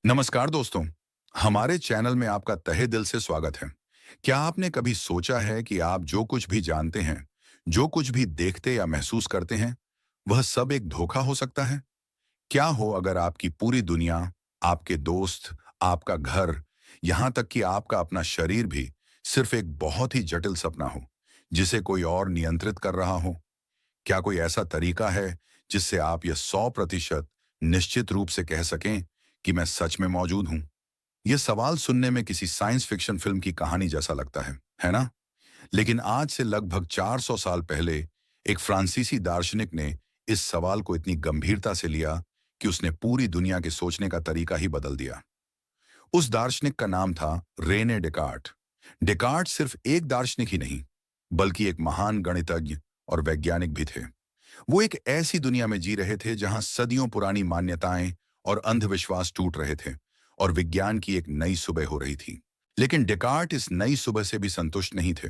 नमस्कार दोस्तों। हमारे चैनल में आपका तहे दिल से स्वागत है। क्या आपने कभी सोचा है कि आप जो कुछ भी जानते हैं, जो कुछ भी देखते या महसूस करते हैं, वह सब एक धोखा हो सकता है? क्या हो अगर आपकी पूरी दुनिया, आपके दोस्त, आपका घर, यहाँ तक कि आपका अपना शरीर भी सिर्फ एक बहुत ही जटिल सपना हो, जिसे कोई और नियंत्रित कर रहा हो? क्या कोई ऐसा तरीका है जिससे आप यह 100% निश्चित रूप से कह सकें कि मैं सच में मौजूद हूं? यह सवाल सुनने में किसी साइंस फिक्शन फिल्म की कहानी जैसा लगता है ना? लेकिन आज से लगभग 400 साल पहले एक फ्रांसीसी दार्शनिक ने इस सवाल को इतनी गंभीरता से लिया कि उसने पूरी दुनिया के सोचने का तरीका ही बदल दिया। उस दार्शनिक का नाम था रेने डेकार्ट। डेकार्ट सिर्फ एक दार्शनिक ही नहीं, बल्कि एक महान गणितज्ञ और वैज्ञानिक भी थे। वो एक ऐसी दुनिया में जी रहे थे जहां सदियों पुरानी मान्यताएं और अंधविश्वास टूट रहे थे और विज्ञान की एक नई सुबह हो रही थी। लेकिन डेकार्ट इस नई सुबह से भी संतुष्ट नहीं थे।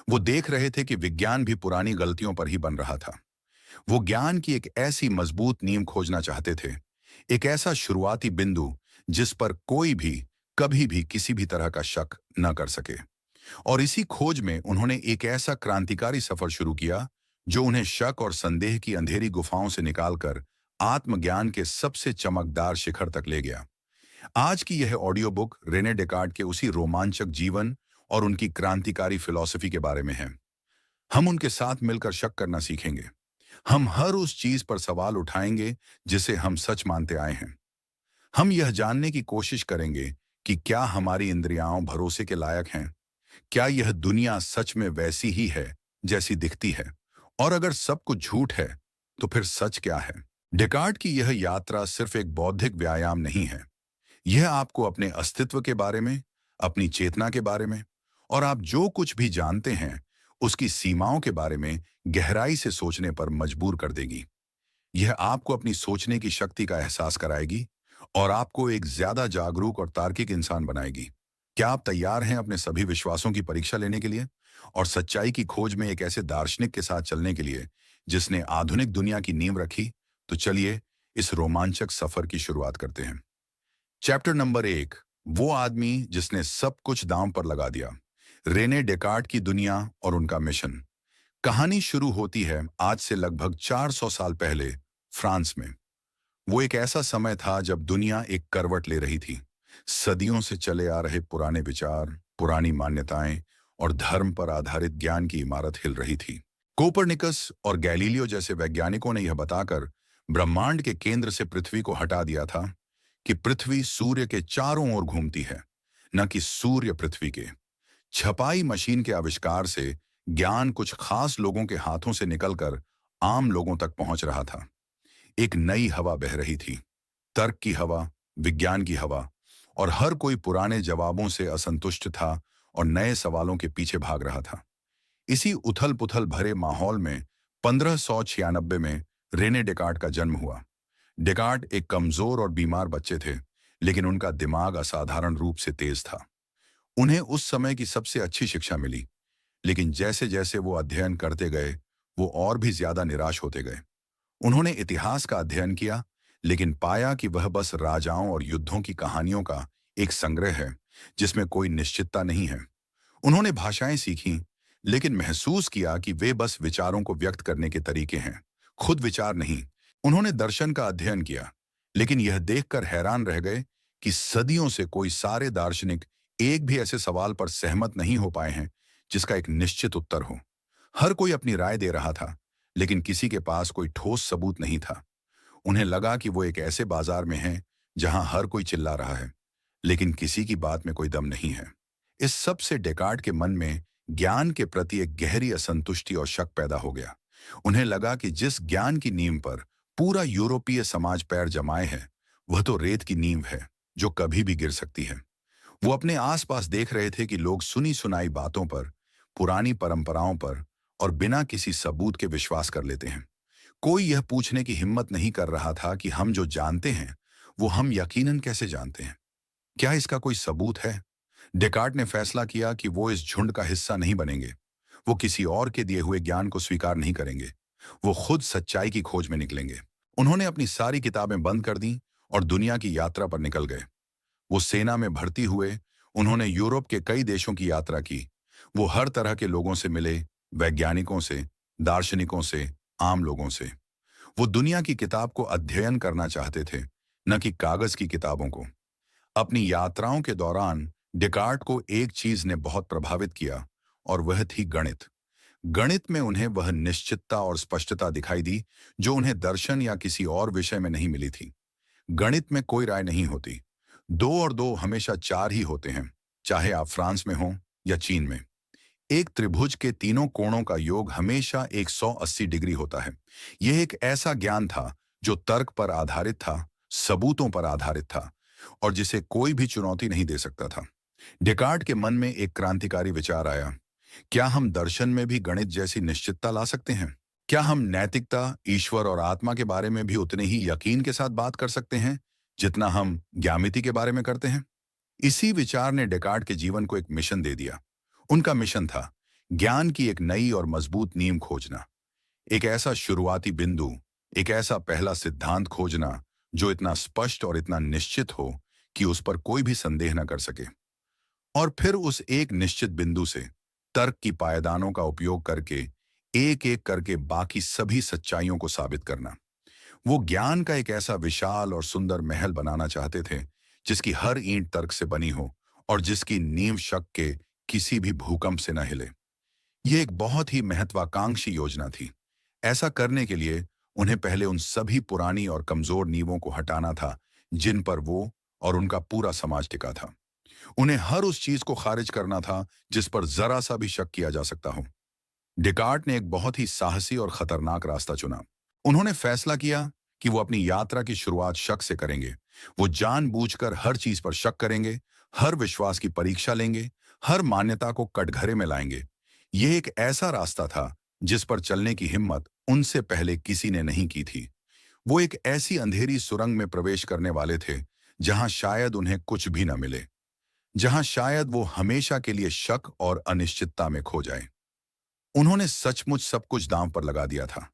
वो देख रहे थे कि विज्ञान भी पुरानी गलतियों पर ही बन रहा था। वो ज्ञान की एक ऐसी मजबूत नींव खोजना चाहते थे, एक ऐसा शुरुआती बिंदु जिस पर कोई भी कभी भी किसी भी तरह का शक न कर सके। और इसी खोज में उन्होंने एक ऐसा क्रांतिकारी सफर शुरू किया जो उन्हें शक और संदेह की अंधेरी गुफाओं से निकालकर आत्मज्ञान के सबसे चमकदार शिखर तक ले गया। आज की यह ऑडियो बुक रेने डेकार्ट के उसी रोमांचक जीवन और उनकी क्रांतिकारी फिलॉसफी के बारे में है। हम उनके साथ मिलकर शक करना सीखेंगे। हम हर उस चीज पर सवाल उठाएंगे जिसे हम सच मानते आए हैं। हम यह जानने की कोशिश करेंगे कि क्या हमारी इंद्रियां भरोसे के लायक हैं? क्या यह दुनिया सच में वैसी ही है जैसी दिखती है? और अगर सब कुछ झूठ है, तो फिर सच क्या है? डेकार्ट की यह यात्रा सिर्फ एक बौद्धिक व्यायाम नहीं है। यह आपको अपने अस्तित्व के बारे में, अपनी चेतना के बारे में और आप जो कुछ भी जानते हैं, उसकी सीमाओं के बारे में गहराई से सोचने पर मजबूर कर देगी। यह आपको अपनी सोचने की शक्ति का एहसास कराएगी और आपको एक ज्यादा जागरूक और तार्किक इंसान बनाएगी। क्या आप तैयार हैं अपने सभी विश्वासों की परीक्षा लेने के लिए और सच्चाई की खोज में एक ऐसे दार्शनिक के साथ चलने के लिए जिसने आधुनिक दुनिया की नींव रखी? तो चलिए इस रोमांचक सफर की शुरुआत करते हैं। चैप्टर नंबर 1, वो आदमी जिसने सब कुछ दांव पर लगा दिया। रेने डेकार्ट की दुनिया और उनका मिशन। कहानी शुरू होती है आज से लगभग 400 साल पहले, फ्रांस में। वो एक ऐसा समय था जब दुनिया एक करवट ले रही थी। सदियों से चले आ रहे पुराने विचार, पुरानी मान्यताएं और धर्म पर आधारित ज्ञान की इमारत हिल रही थी। कोपरनिकस और गैलीलियो जैसे वैज्ञानिकों ने यह बताकर ब्रह्मांड के केंद्र से पृथ्वी को हटा दिया था कि पृथ्वी सूर्य के चारों ओर घूमती है, न कि सूर्य पृथ्वी के। छपाई मशीन के आविष्कार से ज्ञान कुछ खास लोगों के हाथों से निकलकर आम लोगों तक पहुंच रहा था। एक नई हवा बह रही थी, तर्क की हवा, विज्ञान की हवा, और हर कोई पुराने जवाबों से असंतुष्ट था और नए सवालों के पीछे भाग रहा था। इसी उथल पुथल भरे माहौल में 1596 में रेने डेकार्ट का जन्म हुआ। डेकार्ट एक कमजोर और बीमार बच्चे थे, लेकिन उनका दिमाग असाधारण रूप से तेज था। उन्हें उस समय की सबसे अच्छी शिक्षा मिली, लेकिन जैसे जैसे वो अध्ययन करते गए, वो और भी ज्यादा निराश होते गए। उन्होंने इतिहास का अध्ययन किया, लेकिन पाया कि वह बस राजाओं और युद्धों की कहानियों का एक संग्रह है जिसमें कोई निश्चितता नहीं है। उन्होंने भाषाएं सीखीं, लेकिन महसूस किया कि वे बस विचारों को व्यक्त करने के तरीके हैं, खुद विचार नहीं। उन्होंने दर्शन का अध्ययन किया, लेकिन यह देखकर हैरान रह गए कि सदियों से कोई सारे दार्शनिक एक भी ऐसे सवाल पर सहमत नहीं हो पाए हैं जिसका एक निश्चित उत्तर हो। हर कोई अपनी राय दे रहा था, लेकिन किसी के पास कोई ठोस सबूत नहीं था। उन्हें लगा कि वो एक ऐसे बाजार में हैं जहां हर कोई चिल्ला रहा है, लेकिन किसी की बात में कोई दम नहीं है। इस सब से डेकार्ट के मन में ज्ञान के प्रति एक गहरी असंतुष्टि और शक पैदा हो गया। उन्हें लगा कि जिस ज्ञान की नींव पर पूरा यूरोपीय समाज पैर जमाए है, वह तो रेत की नींव है जो कभी भी गिर सकती है। वो अपने आसपास देख रहे थे कि लोग सुनी सुनाई बातों पर, पुरानी परंपराओं पर और बिना किसी सबूत के विश्वास कर लेते हैं। कोई यह पूछने की हिम्मत नहीं कर रहा था कि हम जो जानते हैं वो हम यकीनन कैसे जानते हैं। क्या इसका कोई सबूत है? डेकार्ट ने फैसला किया कि वो इस झुंड का हिस्सा नहीं बनेंगे। वो किसी और के दिए हुए ज्ञान को स्वीकार नहीं करेंगे। वो खुद सच्चाई की खोज में निकलेंगे। उन्होंने अपनी सारी किताबें बंद कर दी और दुनिया की यात्रा पर निकल गए। वो सेना में भर्ती हुए, उन्होंने यूरोप के कई देशों की यात्रा की। वो हर तरह के लोगों से मिले, वैज्ञानिकों से, दार्शनिकों से, आम लोगों से। वो दुनिया की किताब को अध्ययन करना चाहते थे, न कि कागज की किताबों को। अपनी यात्राओं के दौरान डेकार्ट को एक चीज ने बहुत प्रभावित किया, और वह थी गणित। गणित में उन्हें वह निश्चितता और स्पष्टता दिखाई दी जो उन्हें दर्शन या किसी और विषय में नहीं मिली थी। गणित में कोई राय नहीं होती। 2 और 2 हमेशा 4 ही होते हैं, चाहे आप फ्रांस में हो या चीन में। एक त्रिभुज के तीनों कोणों का योग हमेशा 180 डिग्री होता है। यह एक ऐसा ज्ञान था जो तर्क पर आधारित था, सबूतों पर आधारित था, और जिसे कोई भी चुनौती नहीं दे सकता था। डेकार्ट के मन में एक क्रांतिकारी विचार आया। क्या हम दर्शन में भी गणित जैसी निश्चितता ला सकते हैं? क्या हम नैतिकता, ईश्वर और आत्मा के बारे में भी उतने ही यकीन के साथ बात कर सकते हैं जितना हम ज्यामिति के बारे में करते हैं? इसी विचार ने डेकार्ट के जीवन को एक मिशन दे दिया। उनका मिशन था ज्ञान की एक नई और मजबूत नींव खोजना। एक ऐसा शुरुआती बिंदु, एक ऐसा पहला सिद्धांत खोजना जो इतना स्पष्ट और इतना निश्चित हो कि उस पर कोई भी संदेह न कर सके। और फिर उस एक निश्चित बिंदु से तर्क की पायदानों का उपयोग करके एक एक करके बाकी सभी सच्चाइयों को साबित करना। वो ज्ञान का एक ऐसा विशाल और सुंदर महल बनाना चाहते थे जिसकी हर ईंट तर्क से बनी हो और जिसकी नींव शक के किसी भी भूकंप से न हिले। ये एक बहुत ही महत्वाकांक्षी योजना थी। ऐसा करने के लिए उन्हें पहले उन सभी पुरानी और कमजोर नींवों को हटाना था जिन पर वो और उनका पूरा समाज टिका था। उन्हें हर उस चीज को खारिज करना था जिस पर जरा सा भी शक किया जा सकता हो। डेकार्ट ने एक बहुत ही साहसी और खतरनाक रास्ता चुना। उन्होंने फैसला किया कि वो अपनी यात्रा की शुरुआत शक से करेंगे। वो जानबूझकर हर चीज पर शक करेंगे, हर विश्वास की परीक्षा लेंगे, हर मान्यता को कटघरे में लाएंगे। यह एक ऐसा रास्ता था जिस पर चलने की हिम्मत उनसे पहले किसी ने नहीं की थी। वो एक ऐसी अंधेरी सुरंग में प्रवेश करने वाले थे जहां शायद उन्हें कुछ भी न मिले, जहां शायद वो हमेशा के लिए शक और अनिश्चितता में खो जाए। उन्होंने सचमुच सब कुछ दांव पर लगा दिया था,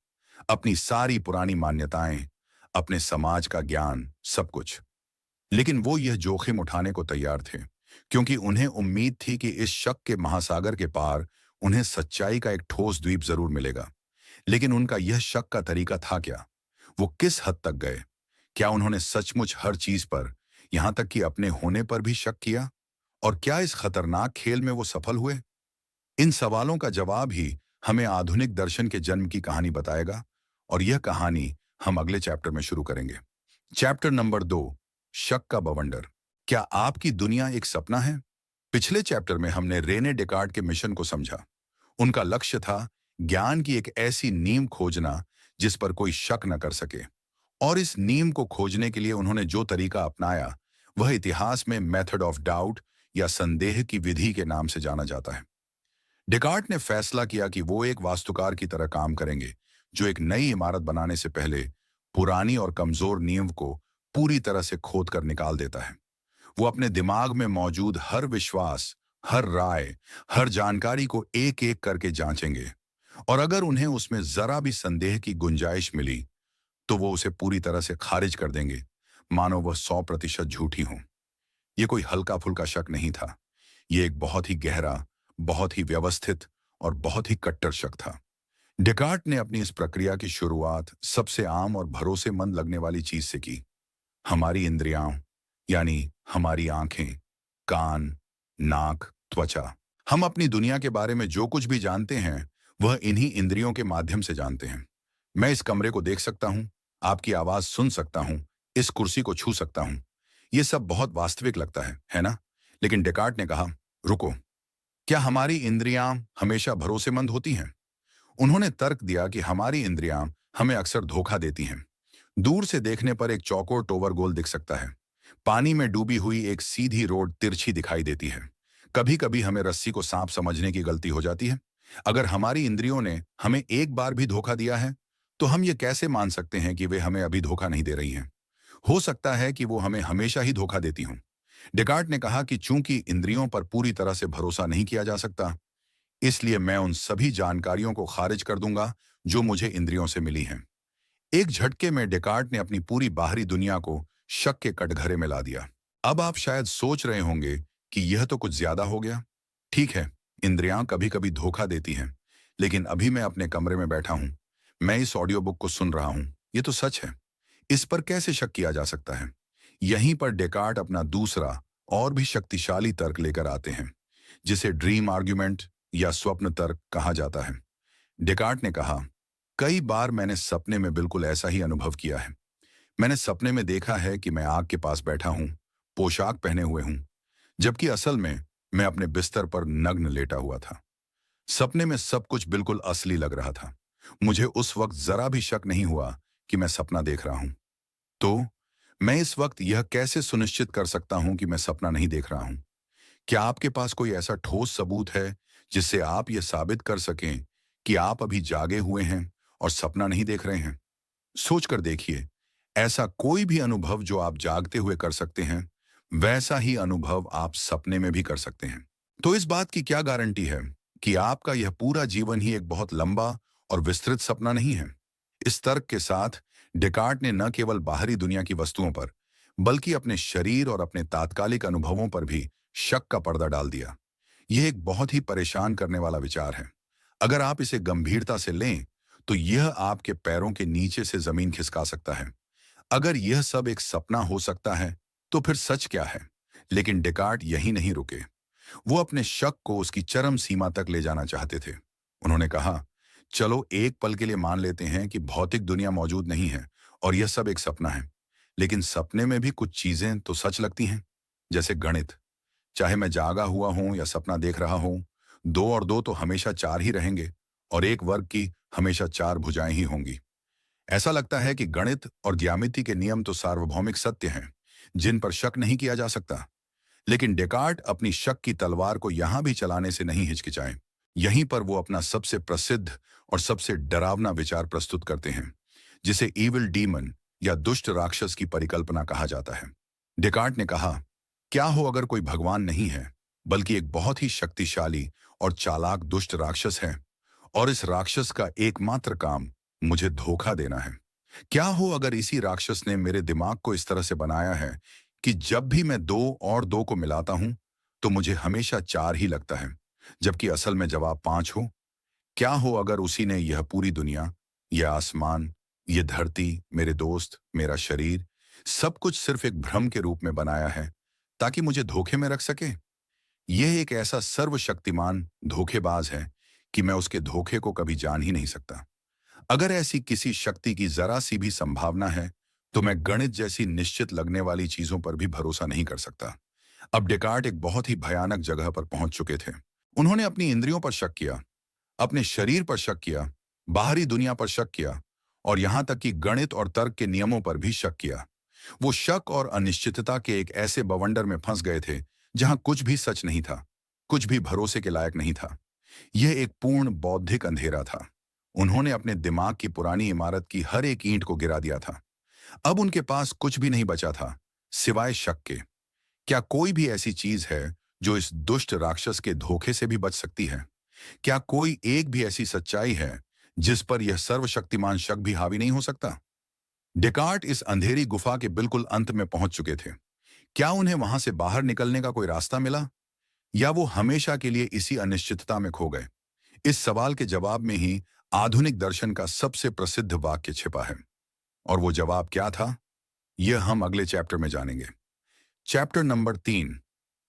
अपनी सारी पुरानी मान्यताएं, अपने समाज का ज्ञान, सब कुछ। लेकिन वो यह जोखिम उठाने को तैयार थे क्योंकि उन्हें उम्मीद थी कि इस शक के महासागर के पार उन्हें सच्चाई का एक ठोस द्वीप जरूर मिलेगा। लेकिन उनका यह शक का तरीका था क्या? वो किस हद तक गए? क्या उन्होंने सचमुच हर चीज पर, यहां तक कि अपने होने पर भी शक किया? और क्या इस खतरनाक खेल में वो सफल हुए? इन सवालों का जवाब ही हमें आधुनिक दर्शन के जन्म की कहानी बताएगा, और यह कहानी हम अगले चैप्टर में शुरू करेंगे। चैप्टर नंबर 2, शक का बवंडर। क्या आपकी दुनिया एक सपना है? पिछले चैप्टर में हमने रेने डेकार्ट के मिशन को समझा। उनका लक्ष्य था ज्ञान की एक ऐसी नींव खोजना जिस पर कोई शक न कर सके। और इस नींव को खोजने के लिए उन्होंने जो तरीका अपनाया वह इतिहास में मेथड ऑफ डाउट या संदेह की विधि के नाम से जाना जाता है। डेकार्ट ने फैसला किया कि वो एक वास्तुकार की तरह काम करेंगे जो एक नई इमारत बनाने से पहले पुरानी और कमजोर नींव को पूरी तरह से खोद कर निकाल देता है। वो अपने दिमाग में मौजूद हर विश्वास, हर राय, हर जानकारी को एक एक करके जांचेंगे, और अगर उन्हें उसमें जरा भी संदेह की गुंजाइश मिली तो वो उसे पूरी तरह से खारिज कर देंगे, मानो वह 100% झूठी हो। ये कोई हल्का फुल्का शक नहीं था। ये एक बहुत ही गहरा, बहुत ही व्यवस्थित और बहुत ही कट्टर शक था। डेकार्ट ने अपनी इस प्रक्रिया की शुरुआत सबसे आम और भरोसेमंद लगने वाली चीज से की, हमारी इंद्रियां, यानी हमारी आंखें, कान, नाक, त्वचा। हम अपनी दुनिया के बारे में जो कुछ भी जानते हैं वह इन्हीं इंद्रियों के माध्यम से जानते हैं। मैं इस कमरे को देख सकता हूं, आपकी आवाज सुन सकता हूं, इस कुर्सी को छू सकता हूं। यह सब बहुत वास्तविक लगता है ना? लेकिन डेकार्ट ने कहा, रुको, क्या हमारी इंद्रियां हमेशा भरोसेमंद होती हैं? उन्होंने तर्क दिया कि हमारी इंद्रियां हमें अक्सर धोखा देती हैं। दूर से देखने पर एक चौकोर टोवर गोल दिख सकता है। पानी में डूबी हुई एक सीधी रोड तिरछी दिखाई देती है। कभी कभी हमें रस्सी को सांप समझने की गलती हो जाती है। अगर हमारी इंद्रियों ने हमें एक बार भी धोखा दिया है तो हम ये कैसे मान सकते हैं कि वे हमें अभी धोखा नहीं दे रही हैं? हो सकता है कि वो हमें हमेशा ही धोखा देती हों। डेकार्ट ने कहा कि चूंकि इंद्रियों पर पूरी तरह से भरोसा नहीं किया जा सकता, इसलिए मैं उन सभी जानकारियों को खारिज कर दूंगा जो मुझे इंद्रियों से मिली हैं। एक झटके में डेकार्ट ने अपनी पूरी बाहरी दुनिया को शक के कटघरे में ला दिया। अब आप शायद सोच रहे होंगे कि यह तो कुछ ज्यादा हो गया। ठीक है, इंद्रियां कभी कभी धोखा देती हैं, लेकिन अभी मैं अपने कमरे में बैठा हूं, मैं इस ऑडियो बुक को सुन रहा हूं, ये तो सच है। इस पर कैसे शक किया जा सकता है? यहीं पर डेकार्ट अपना दूसरा और भी शक्तिशाली तर्क लेकर आते हैं, जिसे ड्रीम आर्ग्यूमेंट या स्वप्न तर्क कहा जाता है। डेकार्ट ने कहा, कई बार मैंने सपने में बिल्कुल ऐसा ही अनुभव किया है। मैंने सपने में देखा है कि मैं आग के पास बैठा हूं, पोशाक पहने हुए हूं, जबकि असल में मैं अपने बिस्तर पर नग्न लेटा हुआ था। सपने में सब कुछ बिल्कुल असली लग रहा था। मुझे उस वक्त जरा भी शक नहीं हुआ कि मैं सपना देख रहा हूं। तो मैं इस वक्त यह कैसे सुनिश्चित कर सकता हूं कि मैं सपना नहीं देख रहा हूं? क्या आपके पास कोई ऐसा ठोस सबूत है जिससे आप यह साबित कर सकें कि आप अभी जागे हुए हैं और सपना नहीं देख रहे हैं? सोचकर देखिए, ऐसा कोई भी अनुभव जो आप जागते हुए कर सकते हैं, वैसा ही अनुभव आप सपने में भी कर सकते हैं। तो इस बात की क्या गारंटी है कि आपका यह पूरा जीवन ही एक बहुत लंबा और विस्तृत सपना नहीं है? इस तर्क के साथ डेकार्ट ने न केवल बाहरी दुनिया की वस्तुओं पर, बल्कि अपने शरीर और अपने तात्कालिक अनुभवों पर भी शक का पर्दा डाल दिया। यह एक बहुत ही परेशान करने वाला विचार है। अगर आप इसे गंभीरता से लें, तो यह आपके पैरों के नीचे से जमीन खिसका सकता है। अगर यह सब एक सपना हो सकता है, तो फिर सच क्या है? लेकिन डेकार्ट यही नहीं रुके। वो अपने शक को उसकी चरम सीमा तक ले जाना चाहते थे। उन्होंने कहा, चलो एक पल के लिए मान लेते हैं कि भौतिक दुनिया मौजूद नहीं है और यह सब एक सपना है। लेकिन सपने में भी कुछ चीजें तो सच लगती हैं, जैसे गणित। चाहे मैं जागा हुआ हूं या सपना देख रहा हूं, 2 और 2 तो हमेशा 4 ही रहेंगे और एक वर्ग की हमेशा 4 भुजाएं ही होंगी। ऐसा लगता है कि गणित और ज्यामिति के नियम तो सार्वभौमिक सत्य हैं, जिन पर शक नहीं किया जा सकता। लेकिन डेकार्ट अपनी शक की तलवार को यहां भी चलाने से नहीं हिचकिचाए। यहीं पर वो अपना सबसे प्रसिद्ध और सबसे डरावना विचार प्रस्तुत करते हैं, जिसे ईविल डीमन या दुष्ट राक्षस की परिकल्पना कहा जाता है। डेकार्ट ने कहा, क्या हो अगर कोई भगवान नहीं है, बल्कि एक बहुत ही शक्तिशाली और चालाक दुष्ट राक्षस है, और इस राक्षस का एकमात्र काम मुझे धोखा देना है। क्या हो अगर इसी राक्षस ने मेरे दिमाग को इस तरह से बनाया है कि जब भी मैं 2 और 2 को मिलाता हूं, तो मुझे हमेशा 4 ही लगता है, जबकि असल में जवाब 5 हो। क्या हो अगर उसी ने यह पूरी दुनिया, यह आसमान, यह धरती, मेरे दोस्त, मेरा शरीर, सब कुछ सिर्फ एक भ्रम के रूप में बनाया है, ताकि मुझे धोखे में रख सके? यह एक ऐसा सर्वशक्तिमान धोखेबाज है कि मैं उसके धोखे को कभी जान ही नहीं सकता। अगर ऐसी किसी शक्ति की जरा सी भी संभावना है, तो मैं गणित जैसी निश्चित लगने वाली चीजों पर भी भरोसा नहीं कर सकता। अब डेकार्ट एक बहुत ही भयानक जगह पर पहुंच चुके थे। उन्होंने अपनी इंद्रियों पर शक किया, अपने शरीर पर शक किया, बाहरी दुनिया पर शक किया, और यहां तक कि गणित और तर्क के नियमों पर भी शक किया। वो शक और अनिश्चितता के एक ऐसे बवंडर में फंस गए थे, जहां कुछ भी सच नहीं था, कुछ भी भरोसे के लायक नहीं था। यह एक पूर्ण बौद्धिक अंधेरा था। उन्होंने अपने दिमाग की पुरानी इमारत की हर एक ईंट को गिरा दिया था। अब उनके पास कुछ भी नहीं बचा था, सिवाय शक के। क्या कोई भी ऐसी चीज है जो इस दुष्ट राक्षस के धोखे से भी बच सकती है? क्या कोई एक भी ऐसी सच्चाई है जिस पर यह सर्वशक्तिमान शक भी हावी नहीं हो सकता? डेकार्ट इस अंधेरी गुफा के बिल्कुल अंत में पहुंच चुके थे। क्या उन्हें वहां से बाहर निकलने का कोई रास्ता मिला, या वो हमेशा के लिए इसी अनिश्चितता में खो गए? इस सवाल के जवाब में ही आधुनिक दर्शन का सबसे प्रसिद्ध वाक्य छिपा है। और वो जवाब क्या था, यह हम अगले चैप्टर में जानेंगे। चैप्टर नंबर 3,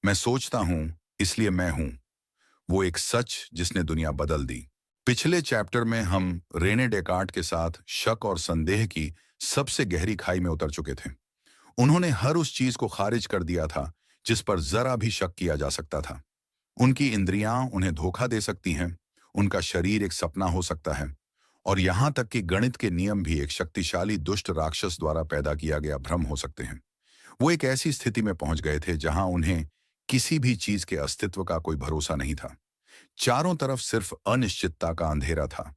मैं सोचता हूं इसलिए मैं हूं, वो एक सच जिसने दुनिया बदल दी। पिछले चैप्टर में हम रेने डेकार्ट के साथ शक और संदेह की सबसे गहरी खाई में उतर चुके थे। उन्होंने हर उस चीज को खारिज कर दिया था जिस पर जरा भी शक किया जा सकता था। उनकी इंद्रियां उन्हें धोखा दे सकती हैं, उनका शरीर एक सपना हो सकता है, और यहां तक कि गणित के नियम भी एक शक्तिशाली दुष्ट राक्षस द्वारा पैदा किया गया भ्रम हो सकते हैं। वो एक ऐसी स्थिति में पहुंच गए थे जहां उन्हें किसी भी चीज के अस्तित्व का कोई भरोसा नहीं था। चारों तरफ सिर्फ अनिश्चितता का अंधेरा था।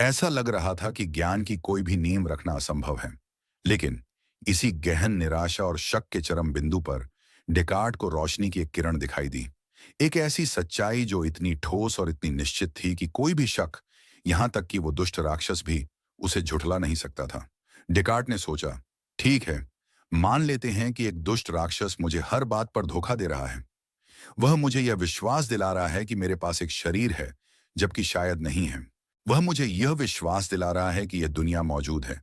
ऐसा लग रहा था कि ज्ञान की कोई भी नींव रखना असंभव है। लेकिन इसी गहन निराशा और शक के चरम बिंदु पर डेकार्ट को रोशनी की एक किरण दिखाई दी। एक ऐसी सच्चाई जो इतनी ठोस और इतनी निश्चित थी कि कोई भी शक, यहां तक कि वो दुष्ट राक्षस भी, उसे झुठला नहीं सकता था। डेकार्ट ने सोचा, ठीक है, मान लेते हैं कि एक दुष्ट राक्षस मुझे हर बात पर धोखा दे रहा है। वह मुझे यह विश्वास दिला रहा है कि मेरे पास एक शरीर है, जबकि शायद नहीं है। वह मुझे यह विश्वास दिला रहा है कि यह दुनिया मौजूद है,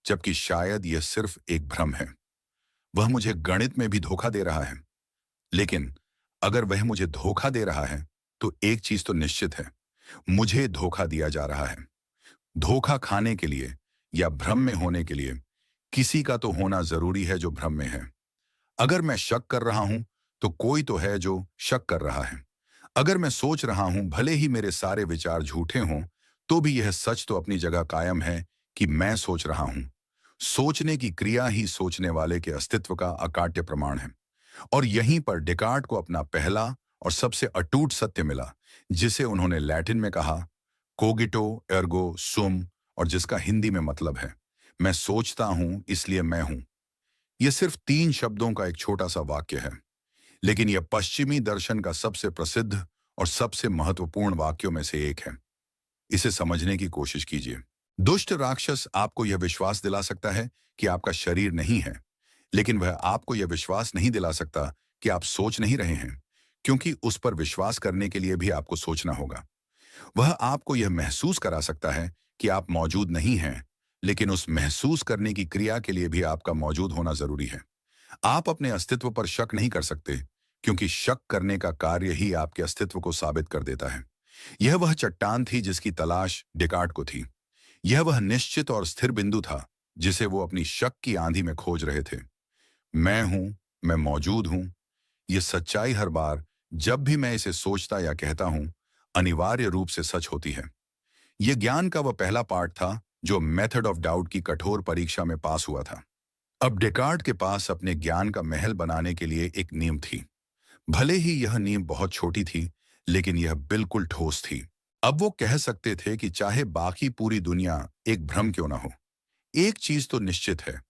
जबकि शायद यह सिर्फ एक भ्रम है। वह मुझे गणित में भी धोखा दे रहा है। लेकिन अगर वह मुझे धोखा दे रहा है, तो एक चीज तो निश्चित है, मुझे धोखा दिया जा रहा है। धोखा खाने के लिए या भ्रम में होने के लिए किसी का तो होना जरूरी है जो भ्रम में है। अगर मैं शक कर रहा हूं, तो कोई तो है जो शक कर रहा है। अगर मैं सोच रहा हूं, भले ही मेरे सारे विचार झूठे हों, तो भी यह सच तो अपनी जगह कायम है कि मैं सोच रहा हूं। सोचने की क्रिया ही सोचने वाले के अस्तित्व का अकाट्य प्रमाण है। और यहीं पर डेकार्ट को अपना पहला और सबसे अटूट सत्य मिला, जिसे उन्होंने लैटिन में कहा, कोगिटो एर्गो सुम, और जिसका हिंदी में मतलब है, मैं सोचता हूं इसलिए मैं हूं। यह सिर्फ 3 शब्दों का एक छोटा सा वाक्य है, लेकिन यह पश्चिमी दर्शन का सबसे प्रसिद्ध और सबसे महत्वपूर्ण वाक्यों में से एक है। इसे समझने की कोशिश कीजिए। दुष्ट राक्षस आपको यह विश्वास दिला सकता है कि आपका शरीर नहीं है, लेकिन वह आपको यह विश्वास नहीं दिला सकता कि आप सोच नहीं रहे हैं, क्योंकि उस पर विश्वास करने के लिए भी आपको सोचना होगा। वह आपको यह महसूस करा सकता है कि आप मौजूद नहीं हैं, लेकिन उस महसूस करने की क्रिया के लिए भी आपका मौजूद होना जरूरी है। आप अपने अस्तित्व पर शक नहीं कर सकते, क्योंकि शक करने का कार्य ही आपके अस्तित्व को साबित कर देता है। यह वह चट्टान थी जिसकी तलाश डेकार्ट को थी। यह वह निश्चित और स्थिर बिंदु था जिसे वो अपनी शक की आंधी में खोज रहे थे। मैं हूं, मैं मौजूद हूं। यह सच्चाई हर बार जब भी मैं इसे सोचता या कहता हूं, अनिवार्य रूप से सच होती है। यह ज्ञान का वह पहला पाठ था जो मेथड ऑफ डाउट की कठोर परीक्षा में पास हुआ था। अब डेकार्ट के पास अपने ज्ञान का महल बनाने के लिए एक नींव थी। भले ही यह नींव बहुत छोटी थी, लेकिन यह बिल्कुल ठोस थी। अब वो कह सकते थे कि चाहे बाकी पूरी दुनिया एक भ्रम क्यों ना हो, एक चीज तो निश्चित है,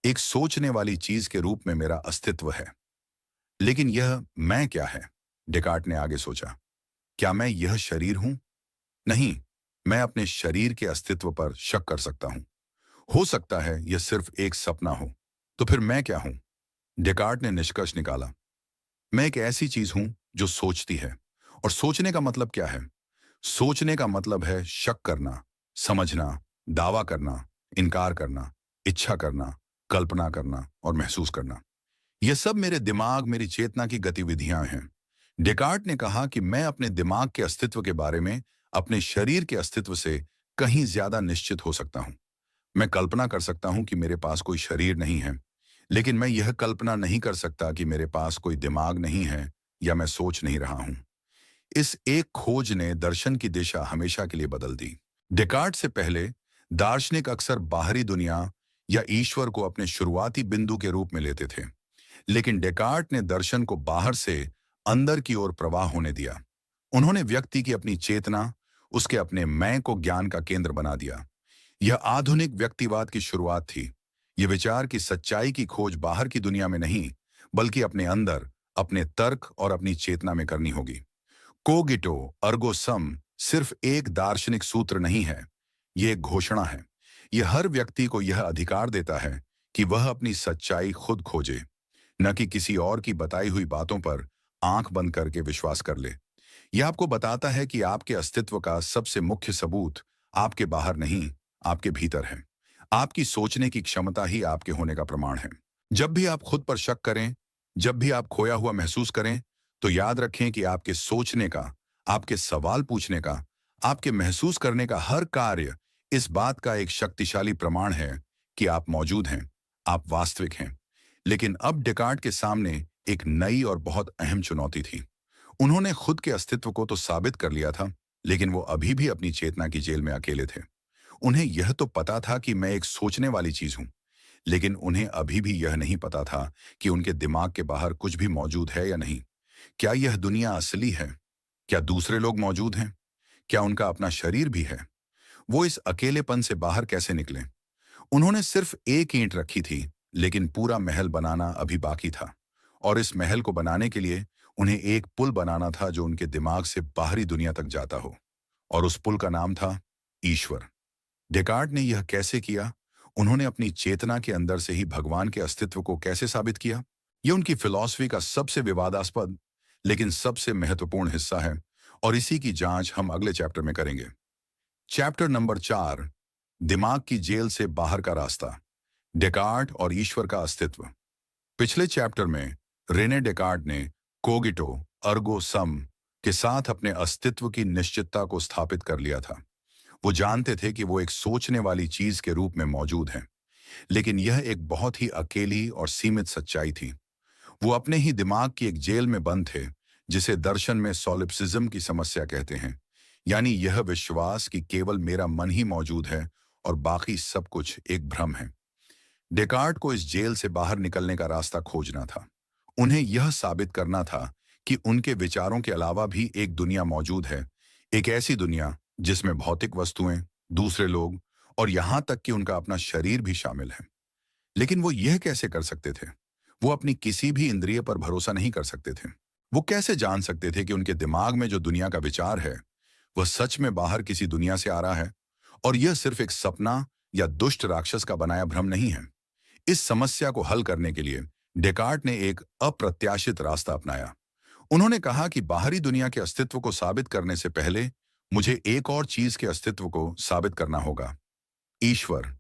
एक सोचने वाली चीज के रूप में मेरा अस्तित्व है। लेकिन यह मैं क्या है? डेकार्ट ने आगे सोचा। क्या मैं यह शरीर हूं? नहीं, मैं अपने शरीर के अस्तित्व पर शक कर सकता हूं। हो सकता है यह सिर्फ एक सपना हो। तो फिर मैं क्या हूं? डेकार्ट ने निष्कर्ष निकाला। मैं एक ऐसी चीज हूं जो सोचती है। और सोचने का मतलब क्या है? सोचने का मतलब है शक करना, समझना, दावा करना, इनकार करना, इच्छा करना, कल्पना करना और महसूस करना। यह सब मेरे दिमाग, मेरी चेतना की गतिविधियां हैं। डेकार्ट ने कहा कि मैं अपने दिमाग के अस्तित्व के बारे में अपने शरीर के अस्तित्व से कहीं ज्यादा निश्चित हो सकता हूं। मैं कल्पना कर सकता हूं कि मेरे पास कोई शरीर नहीं है, लेकिन मैं यह कल्पना नहीं कर सकता कि मेरे पास कोई दिमाग नहीं है या मैं सोच नहीं रहा हूं। इस एक खोज ने दर्शन की दिशा हमेशा के लिए बदल दी। डेकार्ट से पहले दार्शनिक अक्सर बाहरी दुनिया या ईश्वर को अपने शुरुआती बिंदु के रूप में लेते थे, लेकिन डेकार्ट ने दर्शन को बाहर से अंदर की ओर प्रवाह होने दिया। उन्होंने व्यक्ति की अपनी चेतना, उसके अपने मैं को ज्ञान का केंद्र बना दिया। यह आधुनिक व्यक्तिवाद की शुरुआत थी। यह विचार की सच्चाई की खोज बाहर की दुनिया में नहीं, बल्कि अपने अंदर, अपने तर्क और अपनी चेतना में करनी होगी। कोगिटो अर्गो सम सिर्फ एक दार्शनिक सूत्र नहीं है, यह एक घोषणा है। यह हर व्यक्ति को यह अधिकार देता है कि वह अपनी सच्चाई खुद खोजे, न कि किसी और की बताई हुई बातों पर आंख बंद करके विश्वास कर ले। यह आपको बताता है कि आपके अस्तित्व का सबसे मुख्य सबूत आपके बाहर नहीं, आपके भीतर है। आपकी सोचने की क्षमता ही आपके होने का प्रमाण है। जब भी आप खुद पर शक करें, जब भी आप खोया हुआ महसूस करें, तो याद रखें कि आपके सोचने का, आपके सवाल पूछने का, आपके महसूस करने का हर कार्य इस बात का एक शक्तिशाली प्रमाण है कि आप मौजूद हैं, आप वास्तविक हैं। लेकिन अब डेकार्ट के सामने एक नई और बहुत अहम चुनौती थी। उन्होंने खुद के अस्तित्व को तो साबित कर लिया था, लेकिन वो अभी भी अपनी चेतना की जेल में अकेले थे। उन्हें यह तो पता था कि मैं एक सोचने वाली चीज हूं, लेकिन उन्हें अभी भी यह नहीं पता था कि उनके दिमाग के बाहर कुछ भी मौजूद है या नहीं। क्या यह दुनिया असली है? क्या दूसरे लोग मौजूद हैं? क्या उनका अपना शरीर भी है? वो इस अकेलेपन से बाहर कैसे निकले? उन्होंने सिर्फ एक ईंट रखी थी, लेकिन पूरा महल बनाना अभी बाकी था। और इस महल को बनाने के लिए उन्हें एक पुल बनाना था जो उनके दिमाग से बाहरी दुनिया तक जाता हो। और उस पुल का नाम था ईश्वर। डेकार्ट ने यह कैसे किया? उन्होंने अपनी चेतना के अंदर से ही भगवान के अस्तित्व को कैसे साबित किया? यह उनकी फिलॉसफी का सबसे विवादास्पद लेकिन सबसे महत्वपूर्ण हिस्सा है और इसी की जांच हम अगले चैप्टर में करेंगे। चैप्टर नंबर 4, दिमाग की जेल से बाहर का रास्ता, डेकार्ट और ईश्वर का अस्तित्व। पिछले चैप्टर में रेने डेकार्ट ने कोगिटो अर्गो सम के साथ अपने अस्तित्व की निश्चितता को स्थापित कर लिया था। वो जानते थे कि वो एक सोचने वाली चीज के रूप में मौजूद हैं, लेकिन यह एक बहुत ही अकेली और सीमित सच्चाई थी। वो अपने ही दिमाग की एक जेल में बंद थे, जिसे दर्शन में सॉलिप्सिज्म की समस्या कहते हैं, यानी यह विश्वास कि केवल मेरा मन ही मौजूद है और बाकी सब कुछ एक भ्रम है। डेकार्ट को इस जेल से बाहर निकलने का रास्ता खोजना था। उन्हें यह साबित करना था कि उनके विचारों के अलावा भी एक दुनिया मौजूद है, एक ऐसी दुनिया जिसमें भौतिक वस्तुएं, दूसरे लोग और यहां तक कि उनका अपना शरीर भी शामिल है। लेकिन वो यह कैसे कर सकते थे? वो अपनी किसी भी इंद्रिय पर भरोसा नहीं कर सकते थे। वो कैसे जान सकते थे कि उनके दिमाग में जो दुनिया का विचार है वह सच में बाहर किसी दुनिया से आ रहा है और यह सिर्फ एक सपना या दुष्ट राक्षस का बनाया भ्रम नहीं है? इस समस्या को हल करने के लिए डेकार्ट ने एक अप्रत्याशित रास्ता अपनाया। उन्होंने कहा कि बाहरी दुनिया के अस्तित्व को साबित करने से पहले मुझे एक और चीज के अस्तित्व को साबित करना होगा, ईश्वर।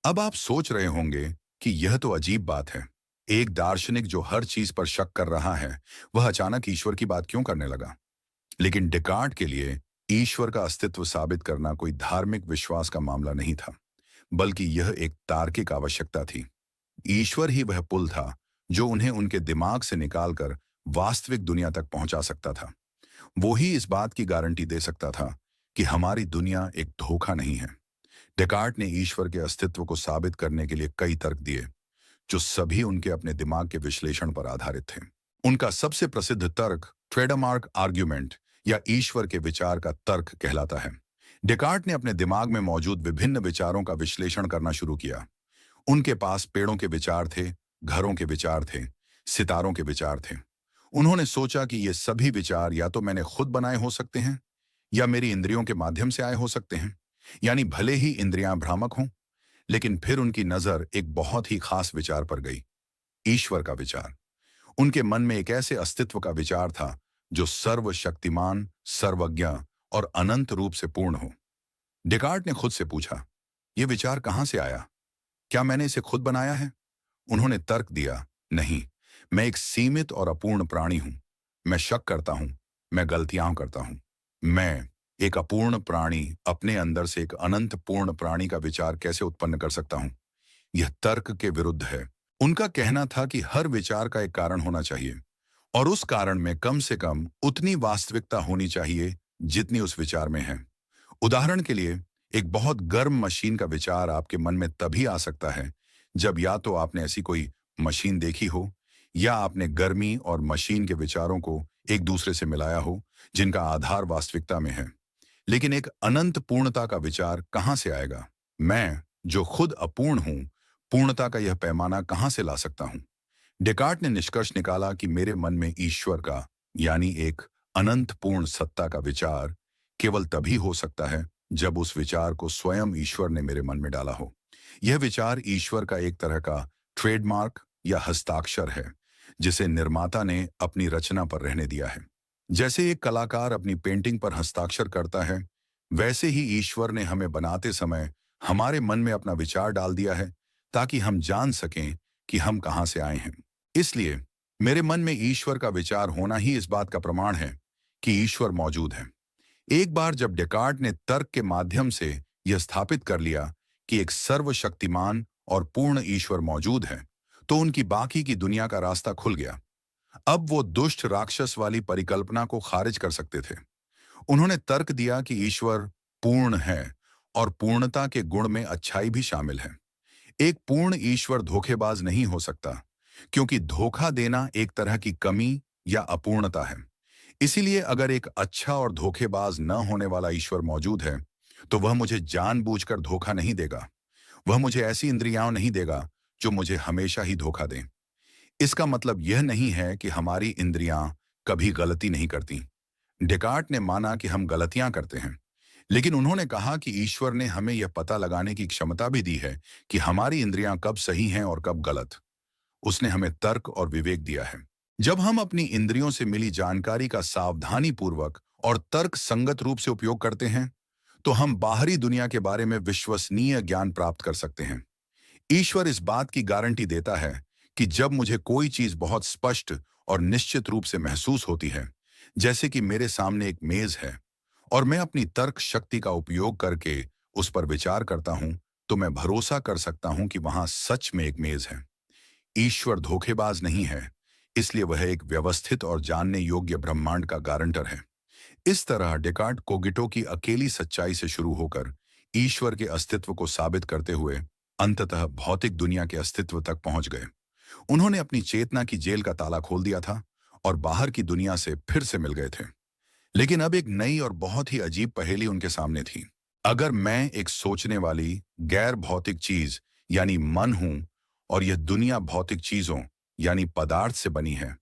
अब आप सोच रहे होंगे कि यह तो अजीब बात है। एक दार्शनिक जो हर चीज पर शक कर रहा है, वह अचानक ईश्वर की बात क्यों करने लगा? लेकिन डेकार्ट के लिए ईश्वर का अस्तित्व साबित करना कोई धार्मिक विश्वास का मामला नहीं था, बल्कि यह एक तार्किक आवश्यकता थी। ईश्वर ही वह पुल था जो उन्हें उनके दिमाग से निकालकर वास्तविक दुनिया तक पहुंचा सकता था। वो ही इस बात की गारंटी दे सकता था कि हमारी दुनिया एक धोखा नहीं है। डेकार्ट ने ईश्वर के अस्तित्व को साबित करने के लिए कई तर्क दिए, जो सभी उनके अपने दिमाग के विश्लेषण पर आधारित थे। उनका सबसे प्रसिद्ध तर्क ट्रेडमार्क आर्ग्यूमेंट या ईश्वर के विचार का तर्क कहलाता है। डेकार्ट ने अपने दिमाग में मौजूद विभिन्न विचारों का विश्लेषण करना शुरू किया। उनके पास पेड़ों के विचार थे, घरों के विचार थे, सितारों के विचार थे। उन्होंने सोचा कि ये सभी विचार या तो मैंने खुद बनाए हो सकते हैं या मेरी इंद्रियों के माध्यम से आए हो सकते हैं, यानी भले ही इंद्रियां भ्रामक हों। लेकिन फिर उनकी नजर एक बहुत ही खास विचार पर गई, ईश्वर का विचार। उनके मन में एक ऐसे अस्तित्व का विचार था जो सर्वशक्तिमान, सर्वज्ञ और अनंत रूप से पूर्ण हो। डेकार्ट ने खुद से पूछा, यह विचार कहां से आया? क्या मैंने इसे खुद बनाया है? उन्होंने तर्क दिया, नहीं, मैं एक सीमित और अपूर्ण प्राणी हूं। मैं शक करता हूं, मैं गलतियां करता हूं। मैं, एक अपूर्ण प्राणी, अपने अंदर से एक अनंत पूर्ण प्राणी का विचार कैसे उत्पन्न कर सकता हूं? यह तर्क के विरुद्ध है। उनका कहना था कि हर विचार का एक कारण होना चाहिए और उस कारण में कम से कम उतनी वास्तविकता होनी चाहिए जितनी उस विचार में है। उदाहरण के लिए, एक बहुत गर्म मशीन का विचार आपके मन में तभी आ सकता है जब या तो आपने ऐसी कोई मशीन देखी हो या आपने गर्मी और मशीन के विचारों को एक दूसरे से मिलाया हो जिनका आधार वास्तविकता में है। लेकिन एक अनंत पूर्णता का विचार कहां से आएगा? मैं, जो खुद अपूर्ण हूं, पूर्णता का यह पैमाना कहां से ला सकता हूं? डेकार्ट ने निष्कर्ष निकाला कि मेरे मन में ईश्वर का, यानी एक अनंत पूर्ण सत्ता का विचार केवल तभी हो सकता है जब उस विचार को स्वयं ईश्वर ने मेरे मन में डाला हो। यह विचार ईश्वर का एक तरह का ट्रेडमार्क या हस्ताक्षर है, जिसे निर्माता ने अपनी रचना पर रहने दिया है। जैसे एक कलाकार अपनी पेंटिंग पर हस्ताक्षर करता है, वैसे ही ईश्वर ने हमें बनाते समय हमारे मन में अपना विचार डाल दिया है ताकि हम जान सकें कि हम कहां से आए हैं। इसलिए मेरे मन में ईश्वर का विचार होना ही इस बात का प्रमाण है कि ईश्वर मौजूद है। एक बार जब डेकार्ट ने तर्क के माध्यम से यह स्थापित कर लिया कि एक सर्वशक्तिमान और पूर्ण ईश्वर मौजूद है, तो उनकी बाकी की दुनिया का रास्ता खुल गया। अब वो दुष्ट राक्षस वाली परिकल्पना को खारिज कर सकते थे। उन्होंने तर्क दिया कि ईश्वर पूर्ण है और पूर्णता के गुण में अच्छाई भी शामिल है। एक पूर्ण ईश्वर धोखेबाज नहीं हो सकता, क्योंकि धोखा देना एक तरह की कमी या अपूर्णता है। इसीलिए अगर एक अच्छा और धोखेबाज न होने वाला ईश्वर मौजूद है, तो वह मुझे जानबूझकर धोखा नहीं देगा। वह मुझे ऐसी इंद्रियां नहीं देगा जो मुझे हमेशा ही धोखा दें। इसका मतलब यह नहीं है कि हमारी इंद्रियां कभी गलती नहीं करती। डेकार्ट ने माना कि हम गलतियां करते हैं, लेकिन उन्होंने कहा कि ईश्वर ने हमें यह पता लगाने की क्षमता भी दी है कि हमारी इंद्रियां कब सही हैं और कब गलत। उसने हमें तर्क और विवेक दिया है। जब हम अपनी इंद्रियों से मिली जानकारी का सावधानी पूर्वक और तर्क संगत रूप से उपयोग करते हैं, तो हम बाहरी दुनिया के बारे में विश्वसनीय ज्ञान प्राप्त कर सकते हैं। ईश्वर इस बात की गारंटी देता है कि जब मुझे कोई चीज बहुत स्पष्ट और निश्चित रूप से महसूस होती है, जैसे कि मेरे सामने एक मेज है और मैं अपनी तर्क शक्ति का उपयोग करके उस पर विचार करता हूं, तो मैं भरोसा कर सकता हूं कि वहां सच में एक मेज है। ईश्वर धोखेबाज नहीं है, इसलिए वह एक व्यवस्थित और जानने योग्य ब्रह्मांड का गारंटर है। इस तरह डेकार्ट कोगिटो की अकेली सच्चाई से शुरू होकर ईश्वर के अस्तित्व को साबित करते हुए अंततः भौतिक दुनिया के अस्तित्व तक पहुंच गए। उन्होंने अपनी चेतना की जेल का ताला खोल दिया था और बाहर की दुनिया से फिर से मिल गए थे। लेकिन अब एक नई और बहुत ही अजीब पहेली उनके सामने थी। अगर मैं एक सोचने वाली गैर भौतिक चीज यानी मन हूं और यह दुनिया भौतिक चीजों यानी पदार्थ से बनी है,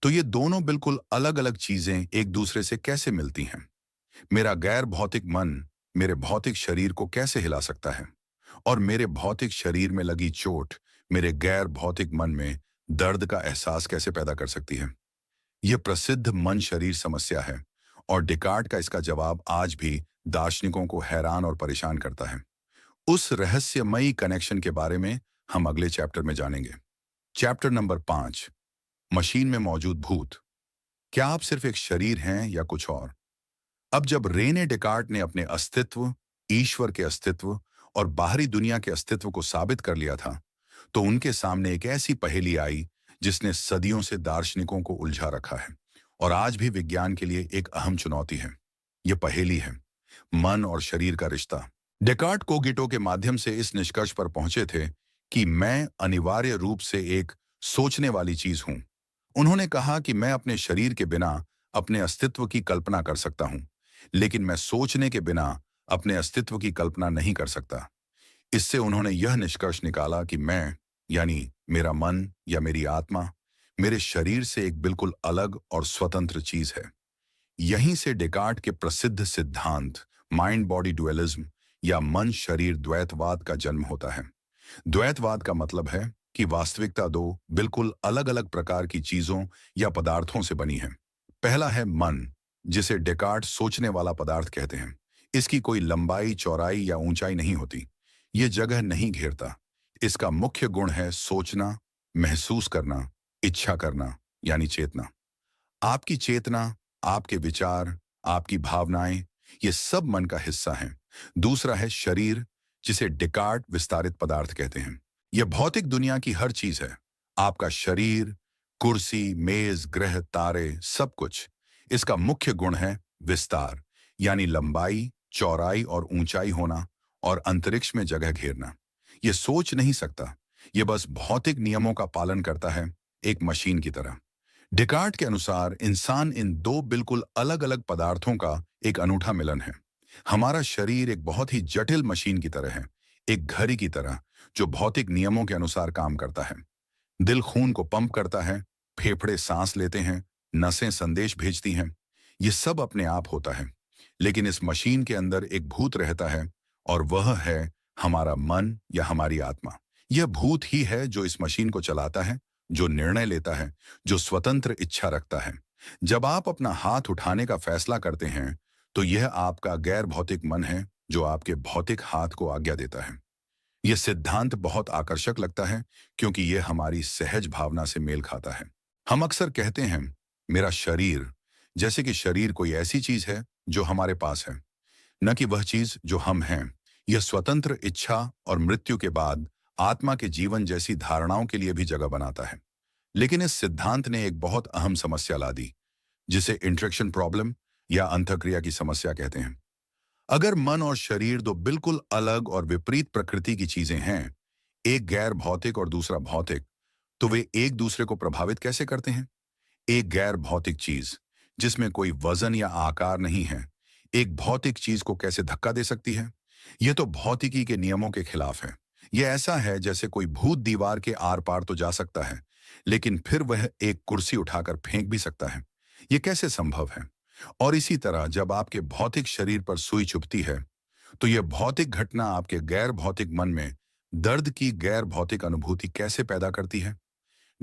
तो ये दोनों बिल्कुल अलग अलग चीजें एक दूसरे से कैसे मिलती हैं? मेरा गैर भौतिक मन मेरे भौतिक शरीर को कैसे हिला सकता है और मेरे भौतिक शरीर में लगी चोट मेरे गैर भौतिक मन में दर्द का एहसास कैसे पैदा कर सकती है? यह प्रसिद्ध मन शरीर समस्या है और डिकार्ट का इसका जवाब आज भी दार्शनिकों को हैरान और परेशान करता है। उस रहस्यमयी कनेक्शन के बारे में हम अगले चैप्टर में जानेंगे। चैप्टर नंबर 5, मशीन में मौजूद भूत। क्या आप सिर्फ एक शरीर हैं या कुछ और? अब जब रेने डेकार्ट ने अपने अस्तित्व, ईश्वर के अस्तित्व और बाहरी दुनिया के अस्तित्व को साबित कर लिया था, तो उनके सामने एक ऐसी पहेली आई जिसने सदियों से दार्शनिकों को उलझा रखा है और आज भी विज्ञान के लिए एक अहम चुनौती है। यह पहेली है मन और शरीर का रिश्ता। डेकार्ट कोगिटो के माध्यम से इस निष्कर्ष पर पहुंचे थे कि मैं अनिवार्य रूप से एक सोचने वाली चीज हूं। उन्होंने कहा कि मैं अपने शरीर के बिना अपने अस्तित्व की कल्पना कर सकता हूं, लेकिन मैं सोचने के बिना अपने अस्तित्व की कल्पना नहीं कर सकता। इससे उन्होंने यह निष्कर्ष निकाला कि मैं यानी मेरा मन या मेरी आत्मा मेरे शरीर से एक बिल्कुल अलग और स्वतंत्र चीज है। यहीं से डेकार्ट के प्रसिद्ध सिद्धांत माइंड बॉडी डुअलिज्म या मन शरीर द्वैतवाद का जन्म होता है। द्वैतवाद का मतलब है कि वास्तविकता दो बिल्कुल अलग अलग प्रकार की चीजों या पदार्थों से बनी है। पहला है मन, जिसे डेकार्ट सोचने वाला पदार्थ कहते हैं। इसकी कोई लंबाई, चौड़ाई या ऊंचाई नहीं होती। ये जगह नहीं घेरता। इसका मुख्य गुण है सोचना, महसूस करना, इच्छा करना यानी चेतना। आपकी चेतना, आपके विचार, आपकी भावनाएं, ये सब मन का हिस्सा हैं। दूसरा है शरीर, जिसे डेकार्ट विस्तारित पदार्थ कहते हैं। यह भौतिक दुनिया की हर चीज है। आपका शरीर, कुर्सी, मेज, ग्रह, तारे, सब कुछ। इसका मुख्य गुण है विस्तार, यानी लंबाई, चौड़ाई और ऊंचाई होना और अंतरिक्ष में जगह घेरना। यह सोच नहीं सकता। यह बस भौतिक नियमों का पालन करता है, एक मशीन की तरह। डेकार्ट के अनुसार इंसान इन दो बिल्कुल अलग अलग पदार्थों का एक अनूठा मिलन है। हमारा शरीर एक बहुत ही जटिल मशीन की तरह है, एक घड़ी की तरह जो भौतिक नियमों के अनुसार काम करता है। दिल खून को पंप करता है, फेफड़े सांस लेते हैं, नसें संदेश भेजती हैं। ये सब अपने आप होता है। लेकिन इस मशीन के अंदर एक भूत रहता है और वह है हमारा मन या हमारी आत्मा। यह भूत ही है जो इस मशीन को चलाता है, जो निर्णय लेता है, जो स्वतंत्र इच्छा रखता है। जब आप अपना हाथ उठाने का फैसला करते हैं, तो यह आपका गैर भौतिक मन है जो आपके भौतिक हाथ को आज्ञा देता है। यह सिद्धांत बहुत आकर्षक लगता है क्योंकि यह हमारी सहज भावना से मेल खाता है। हम अक्सर कहते हैं मेरा शरीर, जैसे कि शरीर कोई ऐसी चीज है जो हमारे पास है, न कि वह चीज जो हम हैं। यह स्वतंत्र इच्छा और मृत्यु के बाद आत्मा के जीवन जैसी धारणाओं के लिए भी जगह बनाता है। लेकिन इस सिद्धांत ने एक बहुत अहम समस्या ला दी, जिसे इंटरेक्शन प्रॉब्लम या अंतःक्रिया की समस्या कहते हैं। अगर मन और शरीर दो बिल्कुल अलग और विपरीत प्रकृति की चीजें हैं, एक गैर भौतिक और दूसरा भौतिक, तो वे एक दूसरे को प्रभावित कैसे करते हैं? एक गैर भौतिक चीज जिसमें कोई वजन या आकार नहीं है, एक भौतिक चीज को कैसे धक्का दे सकती है? यह तो भौतिकी के नियमों के खिलाफ है। यह ऐसा है जैसे कोई भूत दीवार के आर पार तो जा सकता है, लेकिन फिर वह एक कुर्सी उठाकर फेंक भी सकता है। यह कैसे संभव है? और इसी तरह जब आपके भौतिक शरीर पर सुई चुभती है, तो यह भौतिक घटना आपके गैर भौतिक मन में दर्द की गैर भौतिक अनुभूति कैसे पैदा करती है।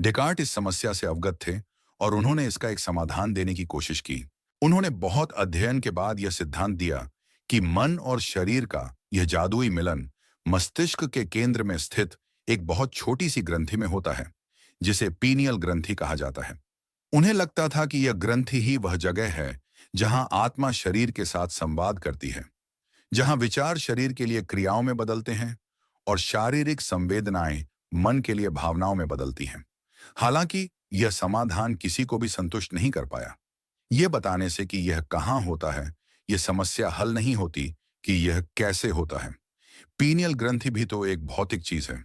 डेकार्ट इस समस्या से अवगत थे और उन्होंने इसका एक समाधान देने की कोशिश की। उन्होंने बहुत अध्ययन के बाद यह सिद्धांत दिया कि मन और शरीर का यह जादुई मिलन मस्तिष्क के केंद्र में स्थित एक बहुत छोटी सी ग्रंथि में होता है, जिसे पीनियल ग्रंथि कहा जाता है। उन्हें लगता था कि यह ग्रंथि ही वह जगह है जहां आत्मा शरीर के साथ संवाद करती है, जहां विचार शरीर के लिए क्रियाओं में बदलते हैं और शारीरिक संवेदनाएं मन के लिए भावनाओं में बदलती हैं। हालांकि यह समाधान किसी को भी संतुष्ट नहीं कर पाया। यह बताने से कि यह कहाँ होता है, यह समस्या हल नहीं होती कि यह कैसे होता है। पीनियल ग्रंथि भी तो एक भौतिक चीज है।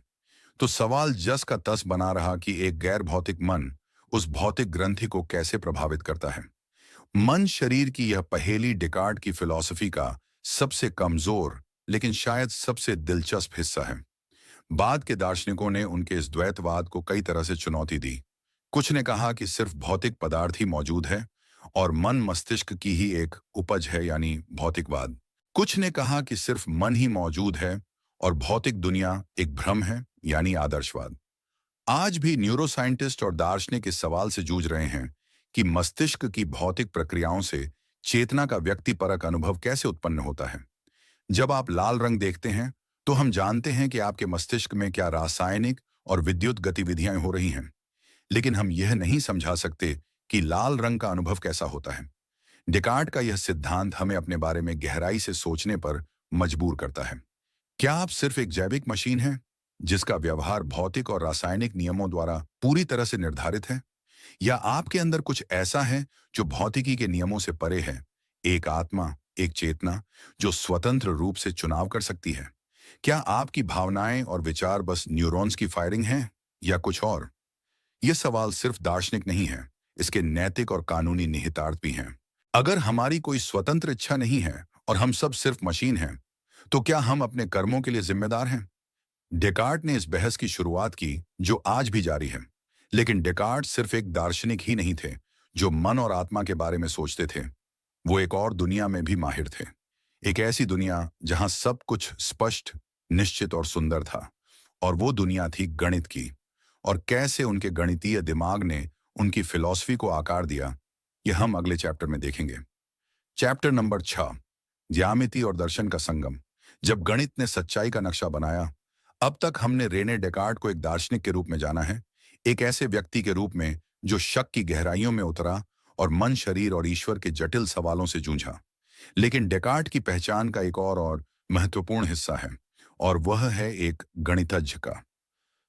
तो सवाल जस का तस बना रहा कि एक गैर भौतिक मन उस भौतिक ग्रंथि को कैसे प्रभावित करता है। मन शरीर की यह पहेली डेकार्ट की फिलॉसफी का सबसे कमजोर लेकिन शायद सबसे दिलचस्प हिस्सा है। बाद के दार्शनिकों ने उनके इस द्वैतवाद को कई तरह से चुनौती दी। कुछ ने कहा कि सिर्फ भौतिक पदार्थ ही मौजूद है और मन मस्तिष्क की ही एक उपज है, यानी भौतिकवाद। कुछ ने कहा कि सिर्फ मन ही मौजूद है और भौतिक दुनिया एक भ्रम है, यानी आदर्शवाद। आज भी न्यूरोसाइंटिस्ट और दार्शनिक इस सवाल से जूझ रहे हैं कि मस्तिष्क की भौतिक प्रक्रियाओं से चेतना का व्यक्तिपरक अनुभव कैसे उत्पन्न होता है। जब आप लाल रंग देखते हैं, तो हम जानते हैं कि आपके मस्तिष्क में क्या रासायनिक और विद्युत गतिविधियां हो रही हैं, लेकिन हम यह नहीं समझा सकते कि लाल रंग का अनुभव कैसा होता है। डेकार्ट का यह सिद्धांत हमें अपने बारे में गहराई से सोचने पर मजबूर करता है। क्या आप सिर्फ एक जैविक मशीन हैं, जिसका व्यवहार भौतिक और रासायनिक नियमों द्वारा पूरी तरह से निर्धारित है, या आपके अंदर कुछ ऐसा है जो भौतिकी के नियमों से परे है, एक आत्मा, एक चेतना जो स्वतंत्र रूप से चुनाव कर सकती है? क्या आपकी भावनाएं और विचार बस न्यूरॉन्स की फायरिंग हैं या कुछ और? यह सवाल सिर्फ दार्शनिक नहीं है, इसके नैतिक और कानूनी निहितार्थ भी हैं। अगर हमारी कोई स्वतंत्र इच्छा नहीं है और हम सब सिर्फ मशीन हैं, तो क्या हम अपने कर्मों के लिए जिम्मेदार हैं? डेकार्ट ने इस बहस की शुरुआत की जो आज भी जारी है। लेकिन डेकार्ट सिर्फ एक दार्शनिक ही नहीं थे जो मन और आत्मा के बारे में सोचते थे। वो एक और दुनिया में भी माहिर थे। एक ऐसी दुनिया जहां सब कुछ स्पष्ट, निश्चित और सुंदर था। और वो दुनिया थी गणित की। और कैसे उनके गणितीय दिमाग ने उनकी फिलॉसफी को आकार दिया, यह हम अगले चैप्टर में देखेंगे। चैप्टर नंबर 6, ज्यामिति और दर्शन का संगम। जब गणित ने सच्चाई का नक्शा बनाया, अब तक हमने रेने डेकार्ट को एक दार्शनिक के रूप में जाना है, एक ऐसे व्यक्ति के रूप में जो शक की गहराइयों में उतरा और मन, शरीर और ईश्वर के जटिल सवालों से जूझा। लेकिन डेकार्ट की पहचान का एक और महत्वपूर्ण हिस्सा है, और वह है एक गणितज्ञ का।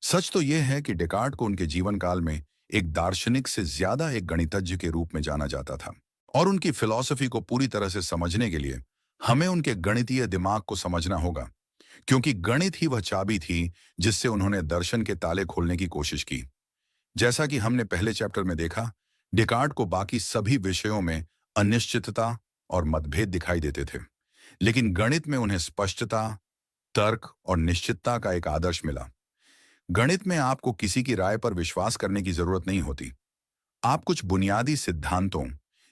सच तो यह है कि डेकार्ट को उनके जीवन काल में एक दार्शनिक से ज्यादा एक गणितज्ञ के रूप में जाना जाता था। और उनकी फिलॉसफी को पूरी तरह से समझने के लिए हमें उनके गणितीय दिमाग को समझना होगा, क्योंकि गणित ही वह चाबी थी जिससे उन्होंने दर्शन के ताले खोलने की कोशिश की। जैसा कि हमने पहले चैप्टर में देखा, डेकार्ट को बाकी सभी विषयों में अनिश्चितता और मतभेद दिखाई देते थे, लेकिन गणित में उन्हें स्पष्टता, तर्क और निश्चितता का एक आदर्श मिला। गणित में आपको किसी की राय पर विश्वास करने की जरूरत नहीं होती। आप कुछ बुनियादी सिद्धांतों,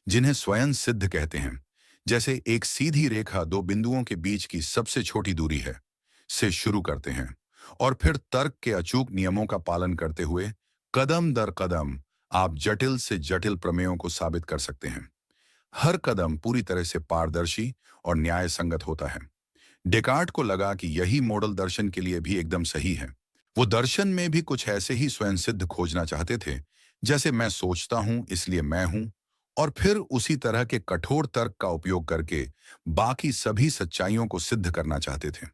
जिन्हें स्वयं सिद्ध कहते हैं, जैसे एक सीधी रेखा दो बिंदुओं के बीच की सबसे छोटी दूरी है, से शुरू करते हैं और फिर तर्क के अचूक नियमों का पालन करते हुए कदम दर कदम आप जटिल से जटिल प्रमेयों को साबित कर सकते हैं। हर कदम पूरी तरह से पारदर्शी और न्याय संगत होता है। डेकार्ट को लगा कि यही मॉडल दर्शन के लिए भी एकदम सही है। वो दर्शन में भी कुछ ऐसे ही स्वयं सिद्ध खोजना चाहते थे, जैसे मैं सोचता हूं इसलिए मैं हूं, और फिर उसी तरह के कठोर तर्क का उपयोग करके बाकी सभी सच्चाइयों को सिद्ध करना चाहते थे।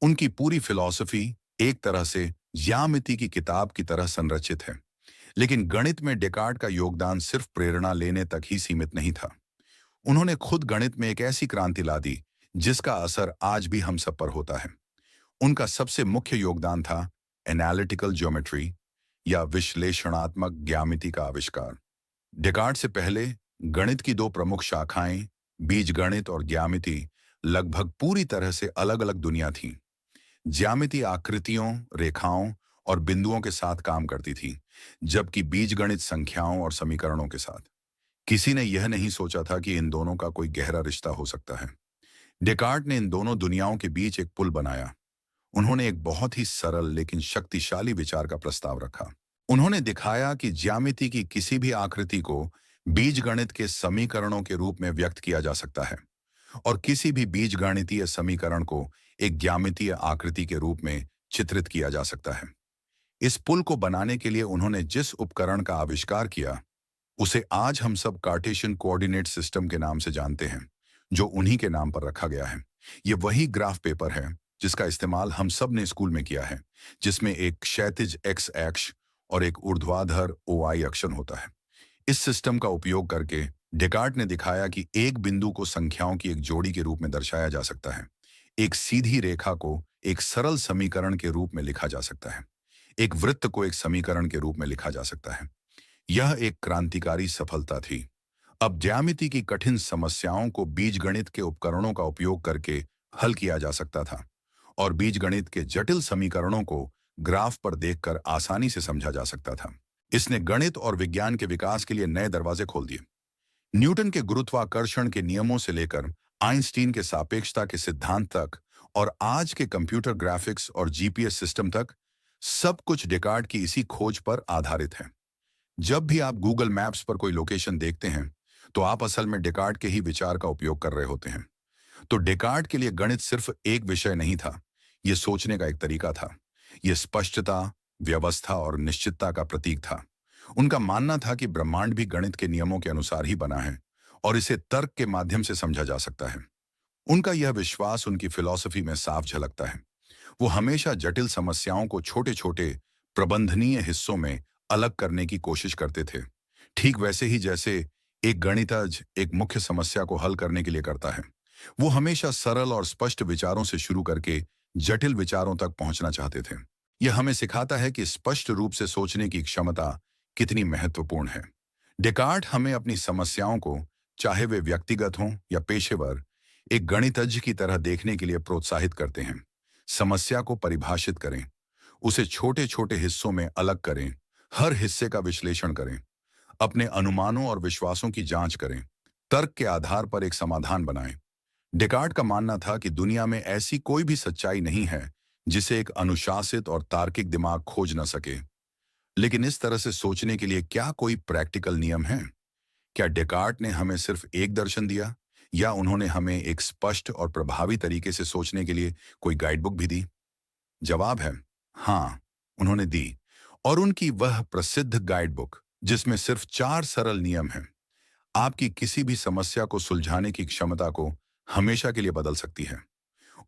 उनकी पूरी फिलॉसफी एक तरह से ज्यामिति की किताब की तरह संरचित है। लेकिन गणित में डेकार्ट का योगदान सिर्फ प्रेरणा लेने तक ही सीमित नहीं था। उन्होंने खुद गणित में एक ऐसी क्रांति ला दी जिसका असर आज भी हम सब पर होता है। उनका सबसे मुख्य योगदान था एनालिटिकल ज्योमेट्री या विश्लेषणात्मक ज्यामिति का आविष्कार। डेकार्ट से पहले गणित की दो प्रमुख शाखाएं, बीजगणित और ज्यामिति, लगभग पूरी तरह से अलग अलग दुनिया थीं। ज्यामिति आकृतियों, रेखाओं और बिंदुओं के साथ काम करती थी, जबकि बीजगणित संख्याओं और समीकरणों के साथ। किसी ने यह नहीं सोचा था कि इन दोनों का कोई गहरा रिश्ता हो सकता है। डेकार्ट ने इन दोनों दुनियाओं के बीच एक पुल बनाया। उन्होंने एक बहुत ही सरल लेकिन शक्तिशाली विचार का प्रस्ताव रखा। उन्होंने दिखाया कि ज्यामिति की किसी भी आकृति को बीजगणित के समीकरणों के रूप में व्यक्त किया जा सकता है और किसी भी बीजगणितीय समीकरण को एक ज्यामितीय आकृति के रूप में चित्रित किया जा सकता है। इस पुल को बनाने के लिए उन्होंने जिस उपकरण का आविष्कार किया उसे आज हम सब कार्टेशियन कोऑर्डिनेट सिस्टम के नाम से जानते हैं, जो उन्हीं के नाम पर रखा गया है। ये वही ग्राफ पेपर है जिसका इस्तेमाल हम सब ने स्कूल में किया है, जिसमें एक क्षैतिज एक्स अक्ष और एक ऊर्ध्वाधर OI अक्षर होता है। इस सिस्टम का उपयोग करके डेकार्ट ने दिखाया कि एक बिंदु को संख्याओं की एक जोड़ी के रूप में दर्शाया जा सकता है। एक सीधी रेखा को एक सरल समीकरण के रूप में लिखा जा सकता है। एक वृत्त को एक समीकरण के रूप में लिखा जा सकता है। यह एक क्रांतिकारी सफलता थी। अब ज्यामिति की कठिन समस्याओं को बीजगणित के उपकरणों का उपयोग करके हल किया जा सकता था और बीजगणित के जटिल समीकरणों को ग्राफ पर देखकर आसानी से समझा जा सकता था। इसने गणित और विज्ञान के विकास के लिए नए दरवाजे खोल दिए। न्यूटन के गुरुत्वाकर्षण के नियमों से लेकर आइंस्टीन के सापेक्षता के सिद्धांत तक और आज के कंप्यूटर ग्राफिक्स और GPS सिस्टम तक, सब कुछ डेकार्ट की इसी खोज पर आधारित है। जब भी आप गूगल मैप्स पर कोई लोकेशन देखते हैं तो आप असल में डेकार्ट के ही विचार का उपयोग कर रहे होते हैं। तो डेकार्ट के लिए गणित सिर्फ एक विषय नहीं था, यह सोचने का एक तरीका था। यह स्पष्टता, व्यवस्था और निश्चितता का प्रतीक था। उनका मानना था कि ब्रह्मांड भी गणित के नियमों के अनुसार ही बना है और इसे तर्क के माध्यम से समझा जा सकता है। उनका यह विश्वास उनकी फिलॉसफी में साफ झलकता है। वो हमेशा जटिल समस्याओं को छोटे छोटे प्रबंधनीय हिस्सों में अलग करने की कोशिश करते थे, ठीक वैसे ही जैसे एक गणितज्ञ एक मुख्य समस्या को हल करने के लिए करता है। वो हमेशा सरल और स्पष्ट विचारों से शुरू करके जटिल विचारों तक पहुंचना चाहते थे। यह हमें सिखाता है कि स्पष्ट रूप से सोचने की क्षमता कितनी महत्वपूर्ण है। डेकार्ट हमें अपनी समस्याओं को, चाहे वे व्यक्तिगत हों या पेशेवर, एक गणितज्ञ की तरह देखने के लिए प्रोत्साहित करते हैं। समस्या को परिभाषित करें, उसे छोटे छोटे हिस्सों में अलग करें, हर हिस्से का विश्लेषण करें, अपने अनुमानों और विश्वासों की जांच करें, तर्क के आधार पर एक समाधान बनाएं। डेकार्ट का मानना था कि दुनिया में ऐसी कोई भी सच्चाई नहीं है जिसे एक अनुशासित और तार्किक दिमाग खोज न सके। लेकिन इस तरह से सोचने के लिए क्या कोई प्रैक्टिकल नियम है? क्या डेकार्ट ने हमें सिर्फ एक दर्शन दिया या उन्होंने हमें एक स्पष्ट और प्रभावी तरीके से सोचने के लिए कोई गाइडबुक भी दी? जवाब है हाँ, उन्होंने दी। और उनकी वह प्रसिद्ध गाइडबुक जिसमें सिर्फ 4 सरल नियम हैं, आपकी किसी भी समस्या को सुलझाने की क्षमता को हमेशा के लिए बदल सकती है।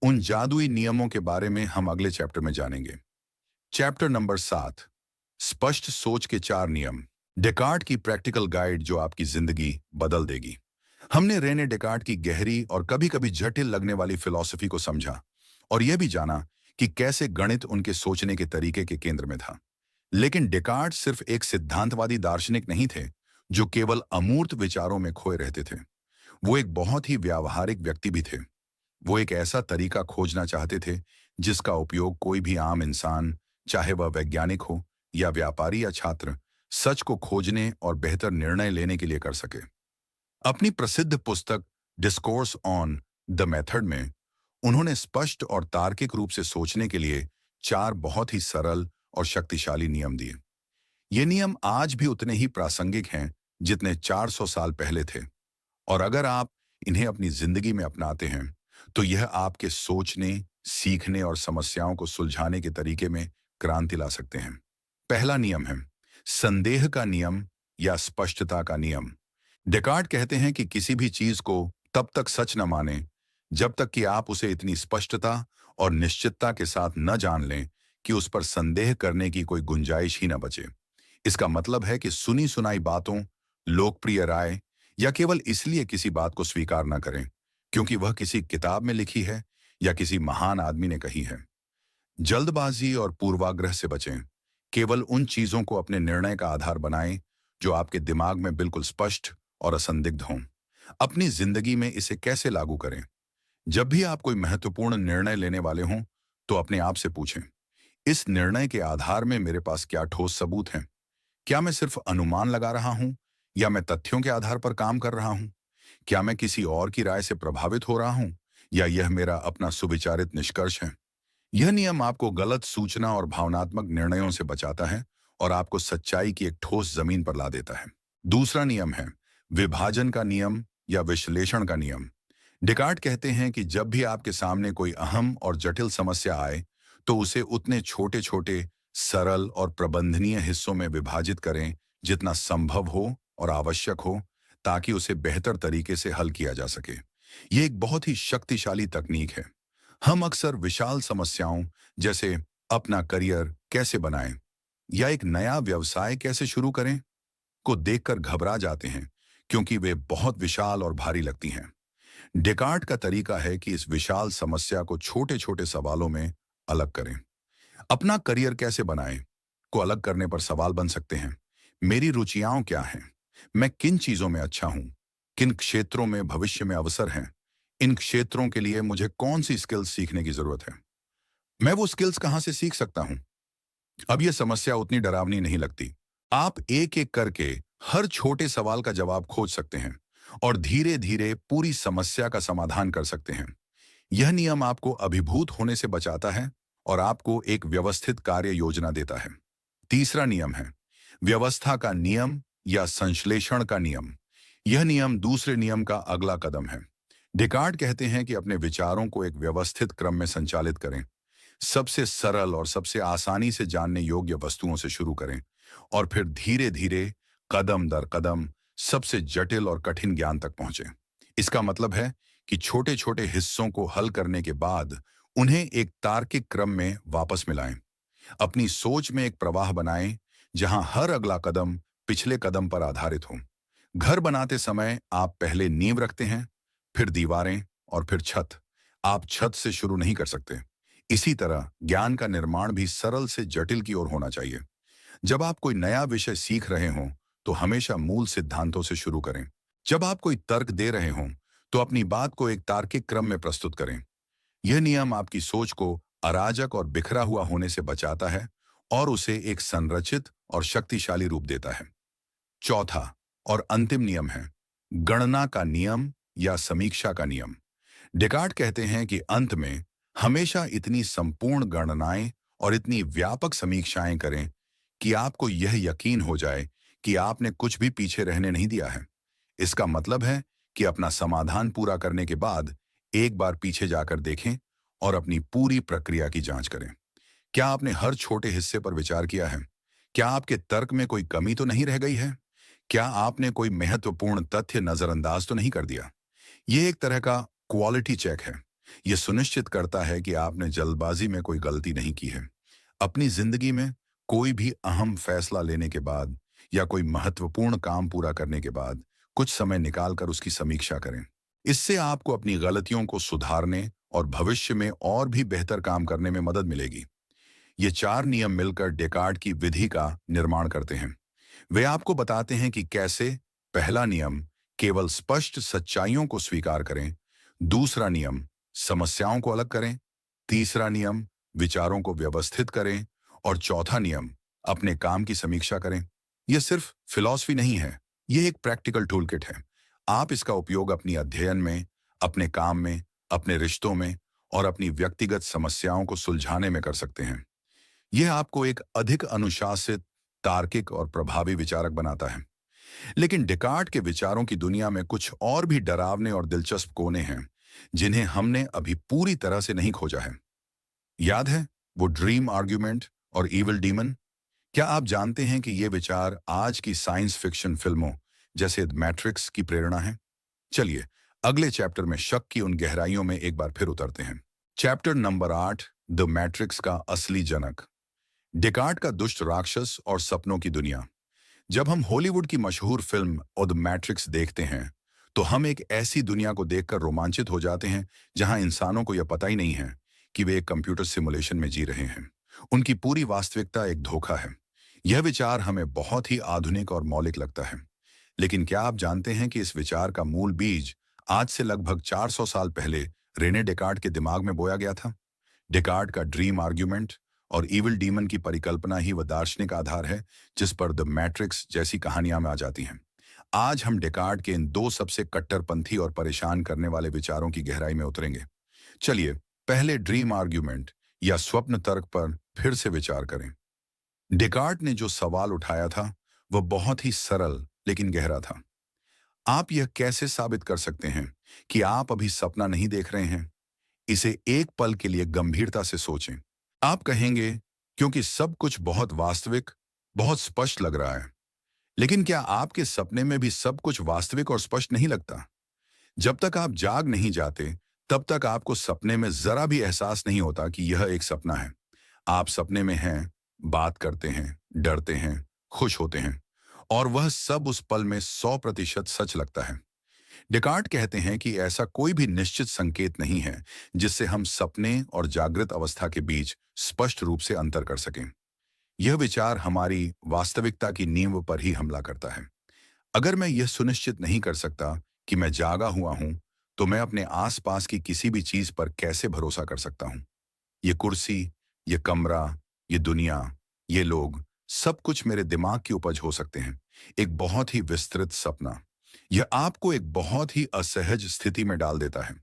उन जादुई नियमों के बारे में हम अगले चैप्टर में जानेंगे। चैप्टर नंबर 7, स्पष्ट सोच के 4 नियम। डेकार्ट की प्रैक्टिकल गाइड जो आपकी जिंदगी बदल देगी। हमने रेने डेकार्ट की गहरी और कभी-कभी जटिल लगने वाली फिलॉसफी को समझा और यह भी जाना कि कैसे गणित उनके सोचने के तरीके के केंद्र में था। लेकिन डेकार्ट सिर्फ एक सिद्धांतवादी दार्शनिक नहीं थे जो केवल अमूर्त विचारों में खोए रहते थे। वो एक बहुत ही व्यावहारिक व्यक्ति भी थे। वो एक ऐसा तरीका खोजना चाहते थे जिसका उपयोग कोई भी आम इंसान, चाहे वह वैज्ञानिक हो या व्यापारी या छात्र, सच को खोजने और बेहतर निर्णय लेने के लिए कर सके। अपनी प्रसिद्ध पुस्तक डिस्कोर्स ऑन द मेथड में उन्होंने स्पष्ट और तार्किक रूप से सोचने के लिए 4 बहुत ही सरल और शक्तिशाली नियम दिए। ये नियम आज भी उतने ही प्रासंगिक हैं जितने 400 साल पहले थे और अगर आप इन्हें अपनी जिंदगी में अपनाते हैं तो यह आपके सोचने, सीखने और समस्याओं को सुलझाने के तरीके में क्रांति ला सकते हैं। पहला नियम है संदेह का नियम या स्पष्टता का नियम। डेकार्ट कहते हैं कि किसी भी चीज को तब तक सच न माने जब तक कि आप उसे इतनी स्पष्टता और निश्चितता के साथ न जान लें कि उस पर संदेह करने की कोई गुंजाइश ही न बचे। इसका मतलब है कि सुनी सुनाई बातों, लोकप्रिय राय या केवल इसलिए किसी बात को स्वीकार न करें क्योंकि वह किसी किताब में लिखी है या किसी महान आदमी ने कही है। जल्दबाजी और पूर्वाग्रह से बचें। केवल उन चीजों को अपने निर्णय का आधार बनाएं जो आपके दिमाग में बिल्कुल स्पष्ट और असंदिग्ध हों। अपनी जिंदगी में इसे कैसे लागू करें? जब भी आप कोई महत्वपूर्ण निर्णय लेने वाले हों तो अपने आप से पूछें, इस निर्णय के आधार में मेरे पास क्या ठोस सबूत हैं? क्या मैं सिर्फ अनुमान लगा रहा हूं या मैं तथ्यों के आधार पर काम कर रहा हूं? क्या मैं किसी और की राय से प्रभावित हो रहा हूं या यह मेरा अपना सुविचारित निष्कर्ष है? यह नियम आपको गलत सूचना और भावनात्मक निर्णयों से बचाता है और आपको सच्चाई की एक ठोस जमीन पर ला देता है। दूसरा नियम है विभाजन का नियम या विश्लेषण का नियम। डिकार्ट कहते हैं कि जब भी आपके सामने कोई अहम और जटिल समस्या आए, तो उसे उतने छोटे छोटे, सरल और प्रबंधनीय हिस्सों में विभाजित करें जितना संभव हो और आवश्यक हो, ताकि उसे बेहतर तरीके से हल किया जा सके। ये एक बहुत ही शक्तिशाली तकनीक है। हम अक्सर विशाल समस्याओं जैसे अपना करियर कैसे बनाएं या एक नया व्यवसाय कैसे शुरू करें को देखकर घबरा जाते हैं, क्योंकि वे बहुत विशाल और भारी लगती हैं। डेकार्ट का तरीका है कि इस विशाल समस्या को छोटे छोटे सवालों में अलग करें। अपना करियर कैसे बनाएं को अलग करने पर सवाल बन सकते हैं। मेरी रुचियां क्या हैं? मैं किन चीजों में अच्छा हूं? किन क्षेत्रों में भविष्य में अवसर हैं? इन क्षेत्रों के लिए मुझे कौन सी स्किल्स सीखने की जरूरत है? मैं वो स्किल्स कहां से सीख सकता हूं? अब यह समस्या उतनी डरावनी नहीं लगती। आप एक एक करके हर छोटे सवाल का जवाब खोज सकते हैं और धीरे धीरे पूरी समस्या का समाधान कर सकते हैं। यह नियम आपको अभिभूत होने से बचाता है और आपको एक व्यवस्थित कार्य योजना देता है। तीसरा नियम है व्यवस्था का नियम या संश्लेषण का नियम। यह नियम दूसरे नियम का अगला कदम है। डेकार्ट कहते हैं कि अपने विचारों को एक व्यवस्थित क्रम में संचालित करें। सबसे सरल और सबसे आसानी से जानने योग्य वस्तुओं से शुरू करें और फिर धीरे धीरे, कदम दर कदम, सबसे जटिल और कठिन ज्ञान तक पहुंचें। इसका मतलब है कि छोटे छोटे हिस्सों को हल करने के बाद उन्हें एक तार्किक क्रम में वापस मिलाएं। अपनी सोच में एक प्रवाह बनाएं जहां हर अगला कदम पिछले कदम पर आधारित हो। घर बनाते समय आप पहले नींव रखते हैं, फिर दीवारें और फिर छत। आप छत से शुरू नहीं कर सकते। इसी तरह ज्ञान का निर्माण भी सरल से जटिल की ओर होना चाहिए। जब आप कोई नया विषय सीख रहे हों, तो हमेशा मूल सिद्धांतों से शुरू करें। जब आप कोई तर्क दे रहे हों, तो अपनी बात को एक तार्किक क्रम में प्रस्तुत करें। यह नियम आपकी सोच को अराजक और बिखरा हुआ होने से बचाता है और उसे एक संरचित और शक्तिशाली रूप देता है। चौथा और अंतिम नियम है गणना का नियम या समीक्षा का नियम। डेकार्ट कहते हैं कि अंत में हमेशा इतनी संपूर्ण गणनाएं और इतनी व्यापक समीक्षाएं करें कि आपको यह यकीन हो जाए कि आपने कुछ भी पीछे रहने नहीं दिया है। इसका मतलब है कि अपना समाधान पूरा करने के बाद एक बार पीछे जाकर देखें और अपनी पूरी प्रक्रिया की जांच करें। क्या आपने हर छोटे हिस्से पर विचार किया है? क्या आपके तर्क में कोई कमी तो नहीं रह गई है? क्या आपने कोई महत्वपूर्ण तथ्य नजरअंदाज तो नहीं कर दिया? यह एक तरह का क्वालिटी चेक है। यह सुनिश्चित करता है कि आपने जल्दबाजी में कोई गलती नहीं की है। अपनी जिंदगी में कोई भी अहम फैसला लेने के बाद या कोई महत्वपूर्ण काम पूरा करने के बाद कुछ समय निकालकर उसकी समीक्षा करें। इससे आपको अपनी गलतियों को सुधारने और भविष्य में और भी बेहतर काम करने में मदद मिलेगी। ये चार नियम मिलकर डेकार्ट की विधि का निर्माण करते हैं। वे आपको बताते हैं कि कैसे पहला नियम केवल स्पष्ट सच्चाइयों को स्वीकार करें, दूसरा नियम समस्याओं को अलग करें, तीसरा नियम विचारों को व्यवस्थित करें और चौथा नियम अपने काम की समीक्षा करें। यह सिर्फ फिलॉसफी नहीं है, यह एक प्रैक्टिकल टूलकिट है। आप इसका उपयोग अपनी अध्ययन में, अपने काम में, अपने रिश्तों में और अपनी व्यक्तिगत समस्याओं को सुलझाने में कर सकते हैं। यह आपको एक अधिक अनुशासित, तार्किक और प्रभावी विचारक बनाता है। लेकिन डेकार्ट के विचारों की दुनिया में कुछ और भी डरावने और दिलचस्प कोने हैं, जिन्हें हमने अभी पूरी तरह से नहीं खोजा है। याद है वो ड्रीम आर्ग्यूमेंट और इविल डीमन? क्या आप जानते हैं कि ये विचार आज की साइंस फिक्शन फिल्मों जैसे द मैट्रिक्स की प्रेरणा है? चलिए अगले चैप्टर में शक की उन गहराइयों में एक बार फिर उतरते हैं। चैप्टर नंबर 8, द मैट्रिक्स का असली जनक। डेकार्ट का दुष्ट राक्षस और सपनों की दुनिया। जब हम हॉलीवुड की मशहूर फिल्म द मैट्रिक्स देखते हैं, तो हम एक ऐसी दुनिया को देखकर रोमांचित हो जाते हैं जहां इंसानों को यह पता ही नहीं है कि वे एक कंप्यूटर सिमुलेशन में जी रहे हैं। उनकी पूरी वास्तविकता एक धोखा है। यह विचार हमें बहुत ही आधुनिक और मौलिक लगता है, लेकिन क्या आप जानते हैं कि इस विचार का मूल बीज आज से लगभग 400 साल पहले रेने डेकार्ट के दिमाग में बोया गया था? डेकार्ट का ड्रीम आर्ग्यूमेंट और इविल डीमन की परिकल्पना ही वह दार्शनिक आधार है जिस पर द मैट्रिक्स जैसी कहानियां में आ जाती हैं। आज हम डेकार्ट के इन दो सबसे कट्टरपंथी और परेशान करने वाले विचारों की गहराई में उतरेंगे। चलिए, पहले ड्रीम आर्ग्यूमेंट या स्वप्न तर्क पर फिर से विचार करें। डेकार्ट ने जो सवाल उठाया था, वह बहुत ही सरल लेकिन गहरा था। आप यह कैसे साबित कर सकते हैं कि आप अभी सपना नहीं देख रहे हैं? इसे एक पल के लिए गंभीरता से सोचें। आप कहेंगे, क्योंकि सब कुछ बहुत वास्तविक, बहुत स्पष्ट लग रहा है। लेकिन क्या आपके सपने में भी सब कुछ वास्तविक और स्पष्ट नहीं लगता? जब तक आप जाग नहीं जाते, तब तक आपको सपने में जरा भी एहसास नहीं होता कि यह एक सपना है। आप सपने में हैं, बात करते हैं, डरते हैं, खुश होते हैं, और वह सब उस पल में 100% सच लगता है। डेकार्ट कहते हैं कि ऐसा कोई भी निश्चित संकेत नहीं है जिससे हम सपने और जागृत अवस्था के बीच स्पष्ट रूप से अंतर कर सकें। यह विचार हमारी वास्तविकता की नींव पर ही हमला करता है। अगर मैं यह सुनिश्चित नहीं कर सकता कि मैं जागा हुआ हूं, तो मैं अपने आसपास की किसी भी चीज पर कैसे भरोसा कर सकता हूं? ये कुर्सी, ये कमरा, ये दुनिया, ये लोग, सब कुछ मेरे दिमाग की उपज हो सकते हैं। एक बहुत ही विस्तृत सपना। यह आपको एक बहुत ही असहज स्थिति में डाल देता है।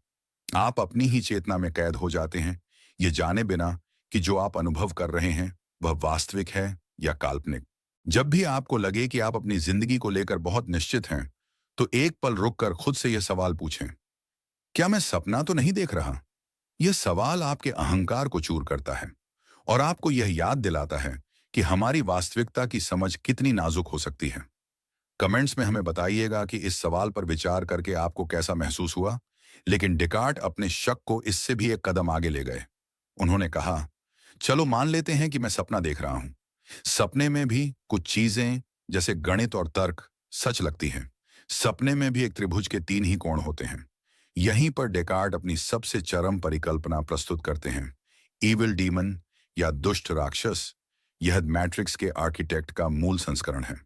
आप अपनी ही चेतना में कैद हो जाते हैं, ये जाने बिना कि जो आप अनुभव कर रहे हैं वह वास्तविक है या काल्पनिक। जब भी आपको लगे कि आप अपनी जिंदगी को लेकर बहुत निश्चित हैं, तो एक पल रुककर खुद से यह सवाल पूछें, क्या मैं सपना तो नहीं देख रहा? यह सवाल आपके अहंकार को चूर करता है और आपको यह याद दिलाता है कि हमारी वास्तविकता की समझ कितनी नाजुक हो सकती है। कमेंट्स में हमें बताइएगा कि इस सवाल पर विचार करके आपको कैसा महसूस हुआ। लेकिन डेकार्ट अपने शक को इससे भी एक कदम आगे ले गए। उन्होंने कहा, चलो मान लेते हैं कि मैं सपना देख रहा हूं। सपने में भी कुछ चीजें, जैसे गणित और तर्क, सच लगती हैं। सपने में भी एक त्रिभुज के 3 ही कोण होते हैं। यहीं पर डेकार्ट अपनी सबसे चरम परिकल्पना प्रस्तुत करते हैं, ईविल डीमन या दुष्ट राक्षस। यह मैट्रिक्स के आर्किटेक्ट का मूल संस्करण है।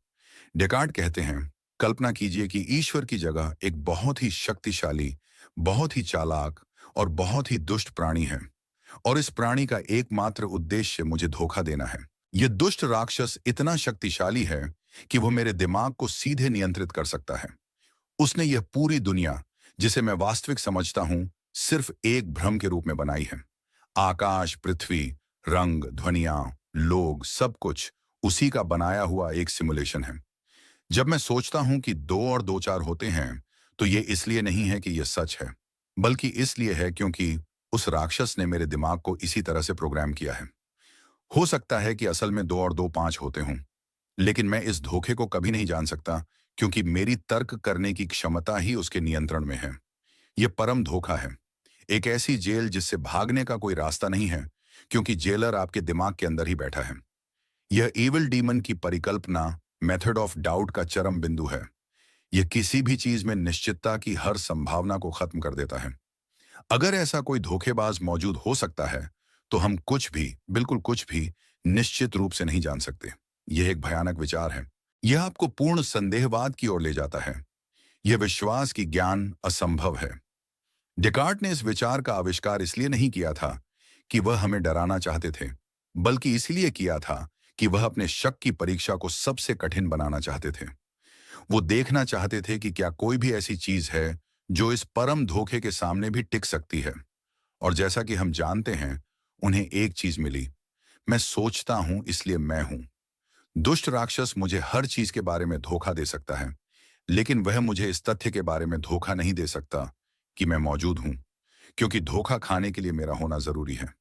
डेकार्ट कहते हैं, कल्पना कीजिए कि ईश्वर की जगह एक बहुत ही शक्तिशाली, बहुत ही चालाक और बहुत ही दुष्ट प्राणी है, और इस प्राणी का एकमात्र उद्देश्य मुझे धोखा देना है। यह दुष्ट राक्षस इतना शक्तिशाली है कि वह मेरे दिमाग को सीधे नियंत्रित कर सकता है। उसने यह पूरी दुनिया, जिसे मैं वास्तविक समझता हूं, सिर्फ एक भ्रम के रूप में बनाई है। आकाश, पृथ्वी, रंग, ध्वनियां, लोग, सब कुछ उसी का बनाया हुआ एक सिमुलेशन है। जब मैं सोचता हूं कि 2 और 2 4 होते हैं, तो ये इसलिए नहीं है कि यह सच है, बल्कि इसलिए है क्योंकि उस राक्षस ने मेरे दिमाग को इसी तरह से प्रोग्राम किया है। हो सकता है कि असल में 2 और 2 5 होते हों, लेकिन मैं इस धोखे को कभी नहीं जान सकता, क्योंकि मेरी तर्क करने की क्षमता ही उसके नियंत्रण में है। यह परम धोखा है। एक ऐसी जेल जिससे भागने का कोई रास्ता नहीं है, क्योंकि जेलर आपके दिमाग के अंदर ही बैठा है। यह ईविल डीमन की परिकल्पना, मेथड ऑफ डाउट का चरम बिंदु है। यह किसी भी चीज में निश्चितता की हर संभावना को खत्म कर देता है। अगर ऐसा कोई धोखेबाज मौजूद हो सकता है, तो हम कुछ भी, बिल्कुल कुछ भी, निश्चित रूप से नहीं जान सकते। यह एक भयानक विचार है। यह आपको पूर्ण संदेहवाद की ओर ले जाता है। यह विश्वास की ज्ञान असंभव है। डेकार्ट ने इस विचार का आविष्कार इसलिए नहीं किया था कि वह हमें डराना चाहते थे, बल्कि इसलिए किया था कि वह अपने शक की परीक्षा को सबसे कठिन बनाना चाहते थे। वो देखना चाहते थे कि क्या कोई भी ऐसी चीज है जो इस परम धोखे के सामने भी टिक सकती है। और जैसा कि हम जानते हैं, उन्हें एक चीज मिली, मैं सोचता हूं इसलिए मैं हूं। दुष्ट राक्षस मुझे हर चीज के बारे में धोखा दे सकता है, लेकिन वह मुझे इस तथ्य के बारे में धोखा नहीं दे सकता कि मैं मौजूद हूं, क्योंकि धोखा खाने के लिए मेरा होना जरूरी है।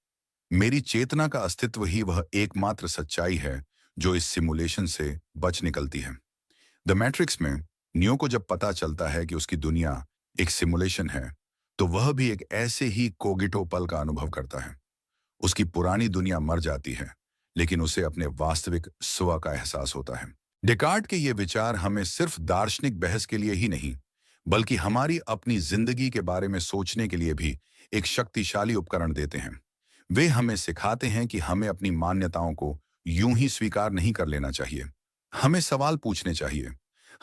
मेरी चेतना का अस्तित्व ही वह एकमात्र सच्चाई है जो इस सिमुलेशन से बच निकलती है। द मैट्रिक्स में नियो को जब पता चलता है कि उसकी दुनिया एक सिमुलेशन है, तो वह भी एक ऐसे ही कोगिटो पल का अनुभव करता है। उसकी पुरानी दुनिया मर जाती है, लेकिन उसे अपने वास्तविक स्व का एहसास होता है। डेकार्ट के ये विचार हमें सिर्फ दार्शनिक बहस के लिए ही नहीं, बल्कि हमारी अपनी जिंदगी के बारे में सोचने के लिए भी एक शक्तिशाली उपकरण देते हैं। वे हमें सिखाते हैं कि हमें अपनी मान्यताओं को यूं ही स्वीकार नहीं कर लेना चाहिए। हमें सवाल पूछने चाहिए।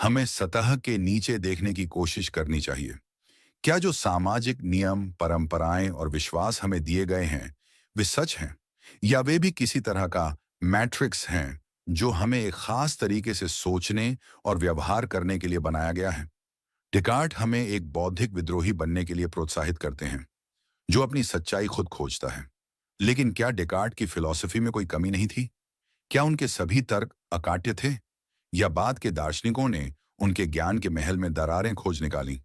हमें सतह के नीचे देखने की कोशिश करनी चाहिए। क्या जो सामाजिक नियम, परंपराएं और विश्वास हमें दिए गए हैं, वे सच हैं, या वे भी किसी तरह का मैट्रिक्स हैं जो हमें एक खास तरीके से सोचने और व्यवहार करने के लिए बनाया गया है। डेकार्ट हमें एक बौद्धिक विद्रोही बनने के लिए प्रोत्साहित करते हैं, जो अपनी सच्चाई खुद खोजता है। लेकिन क्या डेकार्ट की फिलॉसफी में कोई कमी नहीं थी? क्या उनके सभी तर्क अकाट्य थे, या बाद के दार्शनिकों ने उनके ज्ञान के महल में दरारें खोज निकाली?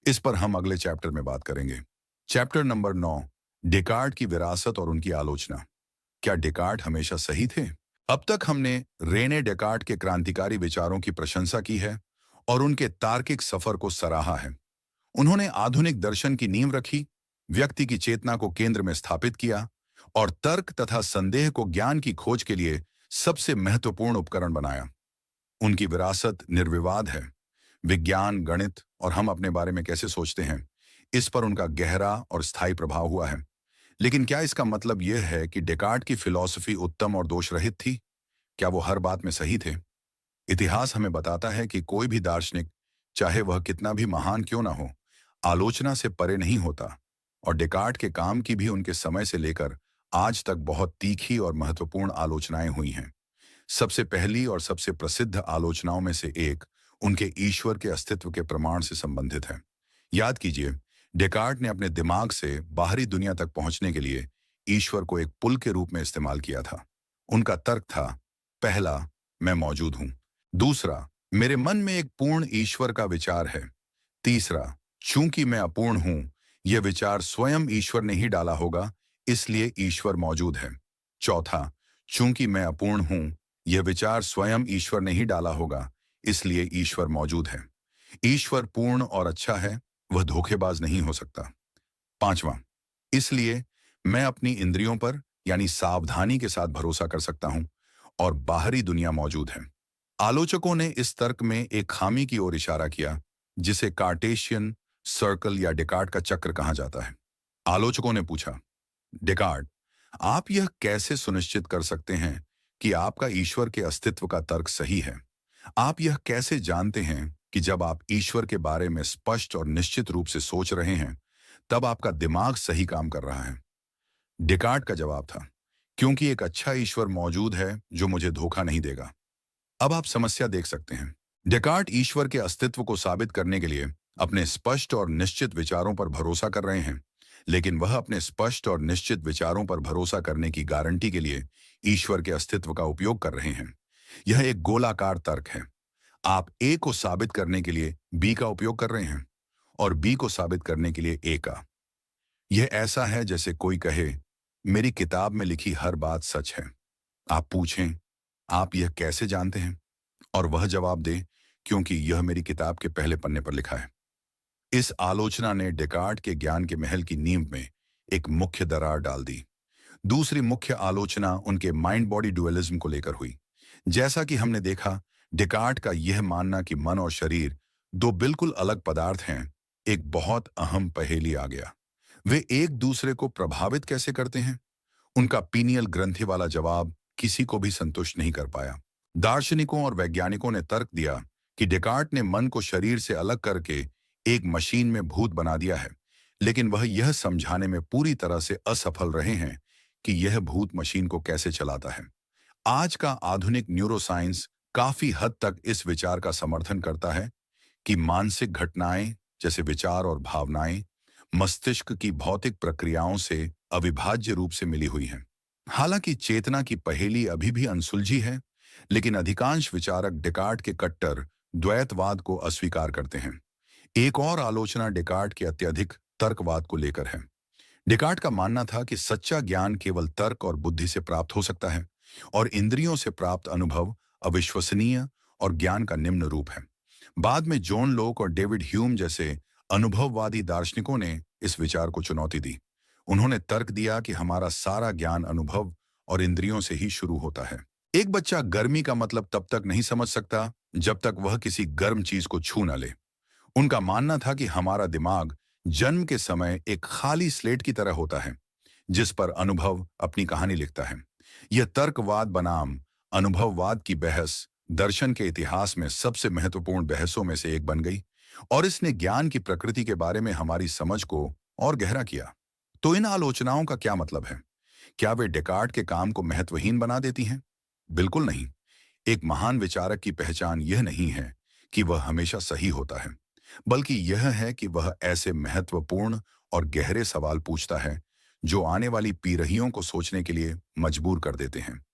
इस पर हम अगले चैप्टर में बात करेंगे। चैप्टर नंबर 9, डेकार्ट की विरासत और उनकी आलोचना। क्या डेकार्ट हमेशा सही थे? अब तक हमने रेने डेकार्ट के क्रांतिकारी विचारों की प्रशंसा की है और उनके तार्किक सफर को सराहा है। उन्होंने आधुनिक दर्शन की नींव रखी, व्यक्ति की चेतना को केंद्र में स्थापित किया और तर्क तथा संदेह को ज्ञान की खोज के लिए सबसे महत्वपूर्ण उपकरण बनाया। उनकी विरासत निर्विवाद है। विज्ञान, गणित और हम अपने बारे में कैसे सोचते हैं, इस पर उनका गहरा और स्थायी प्रभाव हुआ है। लेकिन क्या इसका मतलब यह है कि डेकार्ट की फिलॉसफी उत्तम और दोषरहित थी? क्या वो हर बात में सही थे? इतिहास हमें बताता है कि कोई भी दार्शनिक, चाहे वह कितना भी महान क्यों ना हो, आलोचना से परे नहीं होता। और डेकार्ट के काम की भी उनके समय से लेकर आज तक बहुत तीखी और महत्वपूर्ण आलोचनाएं हुई हैं। सबसे पहली और सबसे प्रसिद्ध आलोचनाओं में से एक उनके ईश्वर के अस्तित्व के प्रमाण से संबंधित है। याद कीजिए, डेकार्ट ने अपने दिमाग से बाहरी दुनिया तक पहुंचने के लिए ईश्वर को एक पुल के रूप में इस्तेमाल किया था। उनका तर्क था, पहला, मैं मौजूद हूं। दूसरा, मेरे मन में एक पूर्ण ईश्वर का विचार है। तीसरा, चूंकि मैं अपूर्ण हूं, यह विचार स्वयं ईश्वर ने ही डाला होगा, इसलिए ईश्वर मौजूद है। चौथा, चूंकि मैं अपूर्ण हूं, यह विचार स्वयं ईश्वर ने ही डाला होगा, इसलिए ईश्वर मौजूद है। ईश्वर पूर्ण और अच्छा है, वह धोखेबाज नहीं हो सकता। पांचवा, इसलिए मैं अपनी इंद्रियों पर यानी सावधानी के साथ भरोसा कर सकता हूं और बाहरी दुनिया मौजूद है। आलोचकों ने इस तर्क में एक खामी की ओर इशारा किया, जिसे कार्टेशियन सर्कल या डेकार्ट का चक्र कहा जाता है। आलोचकों ने पूछा, डेकार्ट, आप यह कैसे सुनिश्चित कर सकते हैं कि आपका ईश्वर के अस्तित्व का तर्क सही है? आप यह कैसे जानते हैं कि जब आप ईश्वर के बारे में स्पष्ट और निश्चित रूप से सोच रहे हैं, तब आपका दिमाग सही काम कर रहा है? डेकार्ट का जवाब था, क्योंकि एक अच्छा ईश्वर मौजूद है जो मुझे धोखा नहीं देगा। अब आप समस्या देख सकते हैं। डेकार्ट ईश्वर के अस्तित्व को साबित करने के लिए अपने स्पष्ट और निश्चित विचारों पर भरोसा कर रहे हैं, लेकिन वह अपने स्पष्ट और निश्चित विचारों पर भरोसा करने की गारंटी के लिए ईश्वर के अस्तित्व का उपयोग कर रहे हैं। यह एक गोलाकार तर्क है। आप ए को साबित करने के लिए बी का उपयोग कर रहे हैं और बी को साबित करने के लिए ए का। यह ऐसा है जैसे कोई कहे, मेरी किताब में लिखी हर बात सच है। आप पूछें, आप यह कैसे जानते हैं? और वह जवाब दे, क्योंकि यह मेरी किताब के पहले पन्ने पर लिखा है। इस आलोचना ने डेकार्ट के ज्ञान के महल की नींव में एक मुख्य दरार डाल दी। दूसरी मुख्य आलोचना उनके माइंड बॉडी डुअलिज्म को लेकर हुई। जैसा कि हमने देखा, डेकार्ट का यह मानना कि मन और शरीर दो बिल्कुल अलग पदार्थ हैं, एक बहुत अहम पहेली आ गया। वे एक दूसरे को प्रभावित कैसे करते हैं? उनका पीनियल ग्रंथि वाला जवाब किसी को भी संतुष्ट नहीं कर पाया। दार्शनिकों और वैज्ञानिकों ने तर्क दिया कि डेकार्ट ने मन को शरीर से अलग करके एक मशीन में भूत बना दिया है, लेकिन वह यह समझाने में पूरी तरह से असफल रहे हैं कि यह भूत मशीन को कैसे चलाता है। आज का आधुनिक न्यूरोसाइंस काफी हद तक इस विचार का समर्थन करता है कि मानसिक घटनाएं जैसे विचार और भावनाएं मस्तिष्क की भौतिक प्रक्रियाओं से अविभाज्य रूप से मिली हुई हैं। हालांकि चेतना की पहेली अभी भी अनसुलझी है, लेकिन अधिकांश विचारक डेकार्ट के कट्टर द्वैतवाद को अस्वीकार करते हैं। एक और आलोचना डेकार्ट के अत्यधिक तर्कवाद को लेकर है। डेकार्ट का मानना था कि सच्चा ज्ञान केवल तर्क और बुद्धि से प्राप्त हो सकता है और इंद्रियों से प्राप्त अनुभव अविश्वसनीय और ज्ञान का निम्न रूप है। बाद में जॉन लोक और डेविड ह्यूम जैसे अनुभववादी दार्शनिकों ने इस विचार को चुनौती दी। उन्होंने तर्क दिया कि हमारा सारा ज्ञान अनुभव और इंद्रियों से ही शुरू होता है। एक बच्चा गर्मी का मतलब तब तक नहीं समझ सकता जब तक वह किसी गर्म चीज को छू न ले। उनका मानना था कि हमारा दिमाग जन्म के समय एक खाली स्लेट की तरह होता है, जिस पर अनुभव अपनी कहानी लिखता है। यह तर्कवाद बनाम अनुभववाद की बहस दर्शन के इतिहास में सबसे महत्वपूर्ण बहसों में से एक बन गई और इसने ज्ञान की प्रकृति के बारे में हमारी समझ को और गहरा किया। तो इन आलोचनाओं का क्या मतलब है? क्या वे डेकार्ट के काम को महत्वहीन बना देती हैं? बिल्कुल नहीं। एक महान विचारक की पहचान यह नहीं है कि वह हमेशा सही होता है, बल्कि यह है कि वह ऐसे महत्वपूर्ण और गहरे सवाल पूछता है जो आने वाली पीढ़ियों को सोचने के लिए मजबूर कर देते हैं।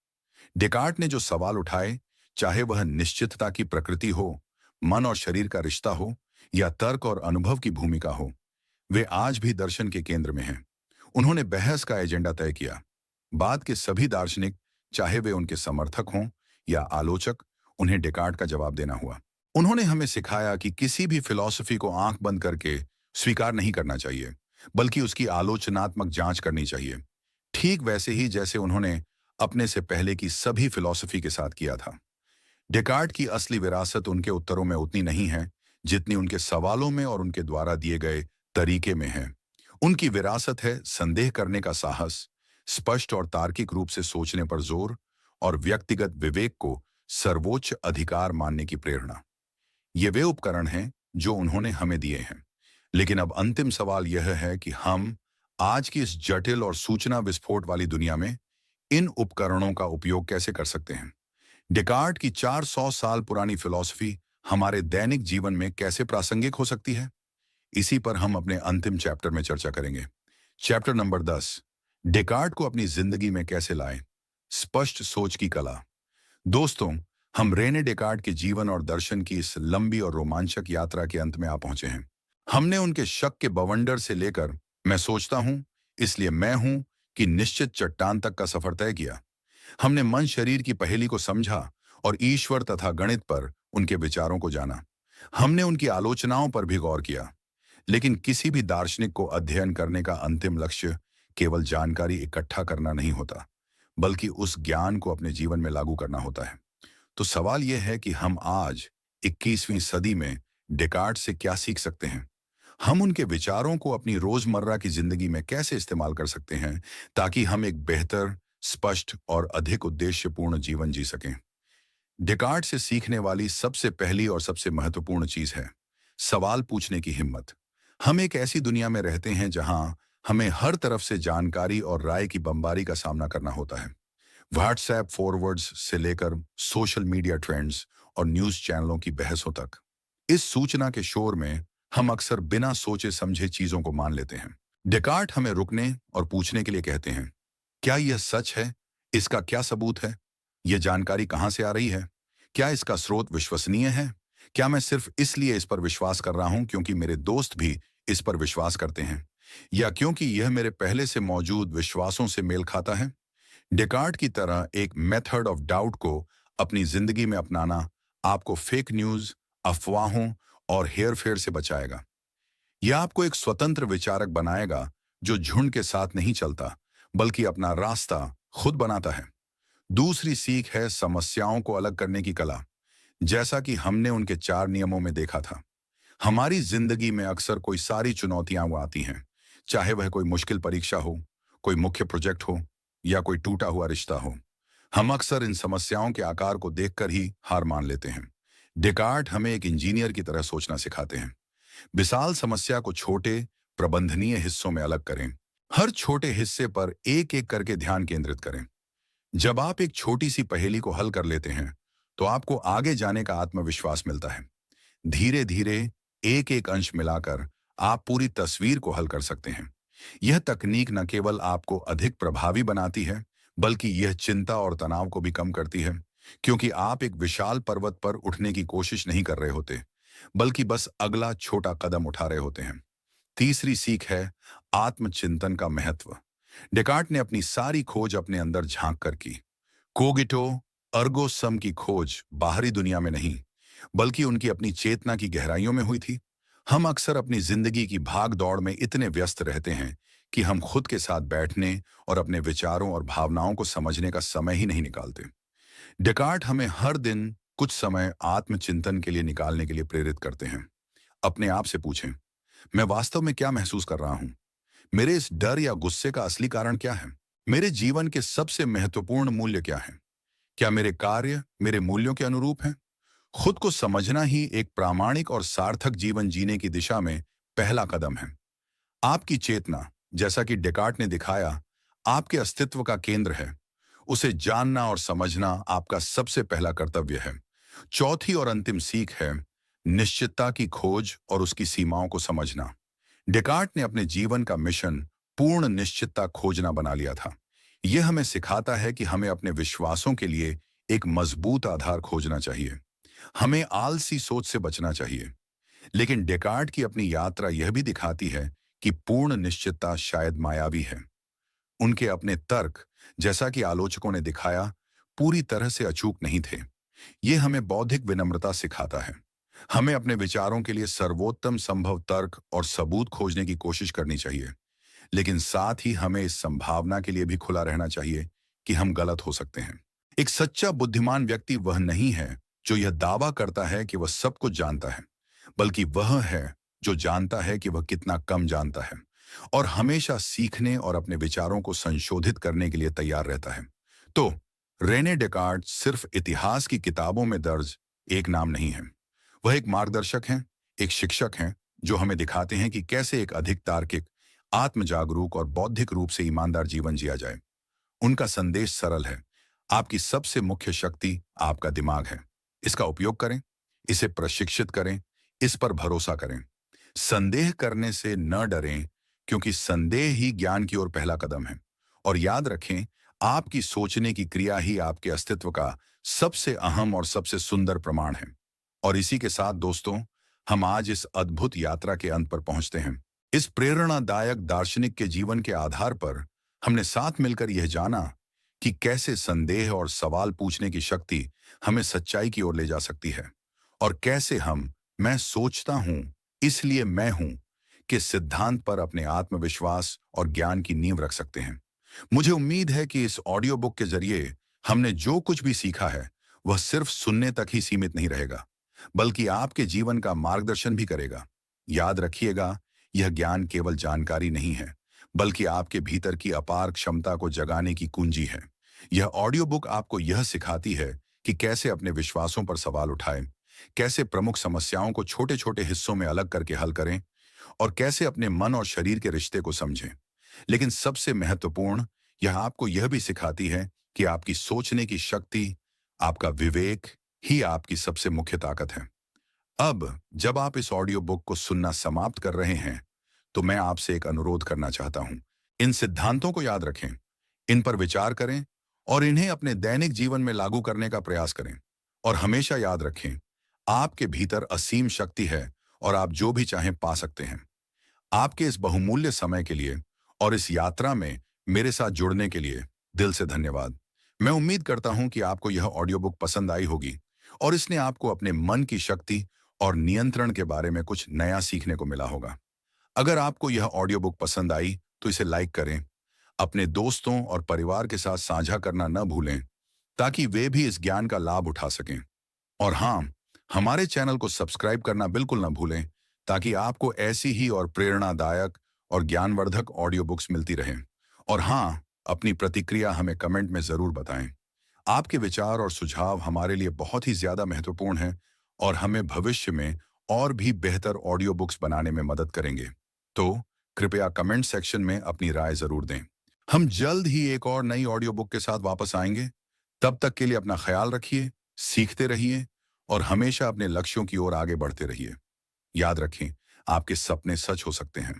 डेकार्ट ने जो सवाल उठाए, चाहे वह निश्चितता की प्रकृति हो, मन और शरीर का रिश्ता हो, या तर्क और अनुभव की भूमिका हो, वे आज भी दर्शन के केंद्र में हैं। उन्होंने बहस का एजेंडा तय किया। बाद के सभी दार्शनिक, चाहे वे उनके समर्थक हों या आलोचक, उन्हें डेकार्ट का जवाब देना हुआ। उन्होंने हमें सिखाया कि किसी भी फिलॉसफी को आंख बंद करके स्वीकार नहीं करना चाहिए, बल्कि उसकी आलोचनात्मक जांच करनी चाहिए। ठीक वैसे ही जैसे उन्होंने अपने से पहले की सभी फिलॉसफी के साथ किया था। डेकार्ट की असली विरासत उनके उत्तरों में उतनी नहीं है जितनी उनके सवालों में और उनके द्वारा दिए गए तरीके में है। उनकी विरासत है संदेह करने का साहस, स्पष्ट और तार्किक रूप से सोचने पर जोर, और व्यक्तिगत विवेक को सर्वोच्च अधिकार मानने की प्रेरणा। ये वे उपकरण हैं जो उन्होंने हमें दिए हैं। लेकिन अब अंतिम सवाल यह है कि हम आज की इस जटिल और सूचना विस्फोट वाली दुनिया में इन उपकरणों का उपयोग कैसे कर सकते हैं। डेकार्ट की 400 साल पुरानी फिलॉसफी हमारे दैनिक जीवन में कैसे प्रासंगिक हो सकती है, इसी पर हम अपने अंतिम चैप्टर में चर्चा करेंगे। चैप्टर नंबर 10, डेकार्ट को अपनी जिंदगी में कैसे लाएं, स्पष्ट सोच की कला। दोस्तों, हम रेने डेकार्ट के जीवन और दर्शन की इस लंबी और रोमांचक यात्रा के अंत में आ पहुंचे हैं। हमने उनके शक के बवंडर से लेकर मैं सोचता हूं, इसलिए मैं हूं, कि निश्चित चट्टान तक का सफर तय किया। हमने मन शरीर की पहेली को समझा और ईश्वर तथा गणित पर उनके विचारों को जाना। हमने उनकी आलोचनाओं पर भी गौर किया। लेकिन किसी भी दार्शनिक को अध्ययन करने का अंतिम लक्ष्य केवल जानकारी इकट्ठा करना नहीं होता, बल्कि उस ज्ञान को अपने जीवन में लागू करना होता है। तो सवाल यह है कि हम आज 21वीं सदी में डेकार्ट से क्या सीख सकते हैं। हम उनके विचारों को अपनी रोजमर्रा की जिंदगी में कैसे इस्तेमाल कर सकते हैं ताकि हम एक बेहतर, स्पष्ट और अधिक उद्देश्यपूर्ण जीवन जी सकें। डेकार्ट से सीखने वाली सबसे पहली और सबसे महत्वपूर्ण चीज है सवाल पूछने की हिम्मत। हम एक ऐसी दुनिया में रहते हैं जहां हमें हर तरफ से जानकारी और राय की बमबारी का सामना करना होता है। व्हाट्सएप फॉरवर्ड्स से लेकर सोशल मीडिया ट्रेंड्स और न्यूज चैनलों की बहसों तक, इस सूचना के शोर में हम अक्सर बिना सोचे समझे चीजों को मान लेते हैं। डेकार्ट हमें रुकने और पूछने के लिए कहते हैं, क्या यह सच है? इसका क्या सबूत है? यह जानकारी कहां से आ रही है? क्या इसका स्रोत विश्वसनीय है? क्या मैं सिर्फ इसलिए इस पर विश्वास कर रहा हूं क्योंकि मेरे दोस्त भी इस पर विश्वास करते हैं, या क्योंकि यह मेरे पहले से मौजूद विश्वासों से मेल खाता है? डेकार्ट की तरह एक मेथड ऑफ डाउट को अपनी जिंदगी में अपनाना आपको फेक न्यूज, अफवाहों और हेरफेर से बचाएगा। यह आपको एक स्वतंत्र विचारक बनाएगा जो झुंड के साथ नहीं चलता, बल्कि अपना रास्ता खुद बनाता है। दूसरी सीख है समस्याओं को अलग करने की कला। जैसा कि हमने उनके 4 नियमों में देखा था, हमारी जिंदगी में अक्सर कोई सारी चुनौतियां वो आती हैं, चाहे वह कोई मुश्किल परीक्षा हो, कोई मुख्य प्रोजेक्ट हो, या कोई टूटा हुआ रिश्ता हो। हम अक्सर इन समस्याओं के आकार को देखकर ही हार मान लेते हैं। डेकार्ट हमें एक इंजीनियर की तरह सोचना सिखाते हैं। विशाल समस्या को छोटे, प्रबंधनीय हिस्सों में अलग करें। हर छोटे हिस्से पर एक एक करके ध्यान केंद्रित करें। जब आप एक छोटी सी पहेली को हल कर लेते हैं, तो आपको आगे जाने का आत्मविश्वास मिलता है। धीरे धीरे एक एक अंश मिलाकर आप पूरी तस्वीर को हल कर सकते हैं। यह तकनीक न केवल आपको अधिक प्रभावी बनाती है, बल्कि यह चिंता और तनाव को भी कम करती है, क्योंकि आप एक विशाल पर्वत पर उठने की कोशिश नहीं कर रहे होते, बल्कि बस अगला छोटा कदम उठा रहे होते हैं। तीसरी सीख है आत्मचिंतन का महत्व। डेकार्ट ने अपनी सारी खोज अपने अंदर झांक कर की। कोगिटो अर्गो सम की खोज बाहरी दुनिया में नहीं, बल्कि उनकी अपनी चेतना की गहराइयों में हुई थी। हम अक्सर अपनी जिंदगी की भाग दौड़ में इतने व्यस्त रहते हैं कि हम खुद के साथ बैठने और अपने विचारों और भावनाओं को समझने का समय ही नहीं निकालते। डेकार्ट हमें हर दिन कुछ समय आत्मचिंतन के लिए निकालने के लिए प्रेरित करते हैं। अपने आप से पूछें, मैं वास्तव में क्या महसूस कर रहा हूं? मेरे इस डर या गुस्से का असली कारण क्या है? मेरे जीवन के सबसे महत्वपूर्ण मूल्य क्या हैं? क्या मेरे कार्य मेरे मूल्यों के अनुरूप हैं? खुद को समझना ही एक प्रामाणिक और सार्थक जीवन जीने की दिशा में पहला कदम है। आपकी चेतना, जैसा कि डेकार्ट ने दिखाया, आपके अस्तित्व का केंद्र है। उसे जानना और समझना आपका सबसे पहला कर्तव्य है। चौथी और अंतिम सीख है निश्चितता की खोज और उसकी सीमाओं को समझना। डेकार्ट ने अपने जीवन का मिशन पूर्ण निश्चितता खोजना बना लिया था। यह हमें सिखाता है कि हमें अपने विश्वासों के लिए एक मजबूत आधार खोजना चाहिए। हमें आलसी सोच से बचना चाहिए। लेकिन डेकार्ट की अपनी यात्रा यह भी दिखाती है कि पूर्ण निश्चितता शायद मायावी है। उनके अपने तर्क, जैसा कि आलोचकों ने दिखाया, पूरी तरह से अचूक नहीं थे। ये हमें बौद्धिक विनम्रता सिखाता है। हमें अपने विचारों के लिए सर्वोत्तम संभव तर्क और सबूत खोजने की कोशिश करनी चाहिए, लेकिन साथ ही हमें इस संभावना के लिए भी खुला रहना चाहिए कि हम गलत हो सकते हैं। एक सच्चा बुद्धिमान व्यक्ति वह नहीं है जो यह दावा करता है कि वह सब कुछ जानता है, बल्कि वह है जो जानता है कि वह कितना कम जानता है और हमेशा सीखने और अपने विचारों को संशोधित करने के लिए तैयार रहता है। तो रेने डेकार्ट सिर्फ इतिहास की किताबों में दर्ज एक नाम नहीं है। वह एक मार्गदर्शक हैं, एक शिक्षक हैं, जो हमें दिखाते हैं कि कैसे एक अधिक तार्किक, आत्म जागरूक और बौद्धिक रूप से ईमानदार जीवन जिया जाए। उनका संदेश सरल है। आपकी सबसे मुख्य शक्ति आपका दिमाग है। इसका उपयोग करें, इसे प्रशिक्षित करें, इस पर भरोसा करें। संदेह करने से न डरें, क्योंकि संदेह ही ज्ञान की ओर पहला कदम है। और याद रखें, आपकी सोचने की क्रिया ही आपके अस्तित्व का सबसे अहम और सबसे सुंदर प्रमाण है। और इसी के साथ दोस्तों, हम आज इस अद्भुत यात्रा के अंत पर पहुंचते हैं। इस प्रेरणादायक दार्शनिक के जीवन के आधार पर हमने साथ मिलकर यह जाना कि कैसे संदेह और सवाल पूछने की शक्ति हमें सच्चाई की ओर ले जा सकती है, और कैसे हम मैं सोचता हूं इसलिए मैं हूं के सिद्धांत पर अपने आत्मविश्वास और ज्ञान की नींव रख सकते हैं। मुझे उम्मीद है कि इस ऑडियो बुक के जरिए हमने जो कुछ भी सीखा है वह सिर्फ सुनने तक ही सीमित नहीं रहेगा, बल्कि आपके जीवन का मार्गदर्शन भी करेगा। याद रखिएगा, यह ज्ञान केवल जानकारी नहीं है, बल्कि आपके भीतर की अपार क्षमता को जगाने की कुंजी है। यह ऑडियो बुक आपको यह सिखाती है कि कैसे अपने विश्वासों पर सवाल उठाएं, कैसे प्रमुख समस्याओं को छोटे छोटे हिस्सों में अलग करके हल करें, और कैसे अपने मन और शरीर के रिश्ते को समझें। लेकिन सबसे महत्वपूर्ण, यह आपको यह भी सिखाती है कि आपकी सोचने की शक्ति, आपका विवेक ही आपकी सबसे मुख्य ताकत है। अब जब आप इस ऑडियो बुक को सुनना समाप्त कर रहे हैं, तो मैं आपसे एक अनुरोध करना चाहता हूं। इन सिद्धांतों को याद रखें, इन पर विचार करें और इन्हें अपने दैनिक जीवन में लागू करने का प्रयास करें। और हमेशा याद रखें, आपके भीतर असीम शक्ति है और आप जो भी चाहें पा सकते हैं। आपके इस बहुमूल्य समय के लिए और इस यात्रा में मेरे साथ जुड़ने के लिए दिल से धन्यवाद। मैं उम्मीद करता हूं कि आपको यह ऑडियो बुक पसंद आई होगी और इसने आपको अपने मन की शक्ति और नियंत्रण के बारे में कुछ नया सीखने को मिला होगा। अगर आपको यह ऑडियो बुक पसंद आई तो इसे लाइक करें, अपने दोस्तों और परिवार के साथ साझा करना न भूलें, ताकि वे भी इस ज्ञान का लाभ उठा सकें। और हाँ, हमारे चैनल को सब्सक्राइब करना बिल्कुल न भूलें, ताकि आपको ऐसी ही और प्रेरणादायक और ज्ञानवर्धक ऑडियो बुक्स मिलती रहें। और हाँ, अपनी प्रतिक्रिया हमें कमेंट में ज़रूर बताएं। आपके विचार और सुझाव हमारे लिए बहुत ही ज़्यादा महत्वपूर्ण हैं और हमें भविष्य में और भी बेहतर ऑडियो बुक्स बनाने में मदद करेंगे। तो कृपया कमेंट सेक्शन में अपनी राय ज़रूर दें। हम जल्द ही एक और नई ऑडियो बुक के साथ वापस आएंगे। तब तक के लिए अपना ख्याल रखिए, सीखते रहिए और हमेशा अपने लक्ष्यों की ओर आगे बढ़ते रहिए। याद रखें, आपके सपने सच हो सकते हैं।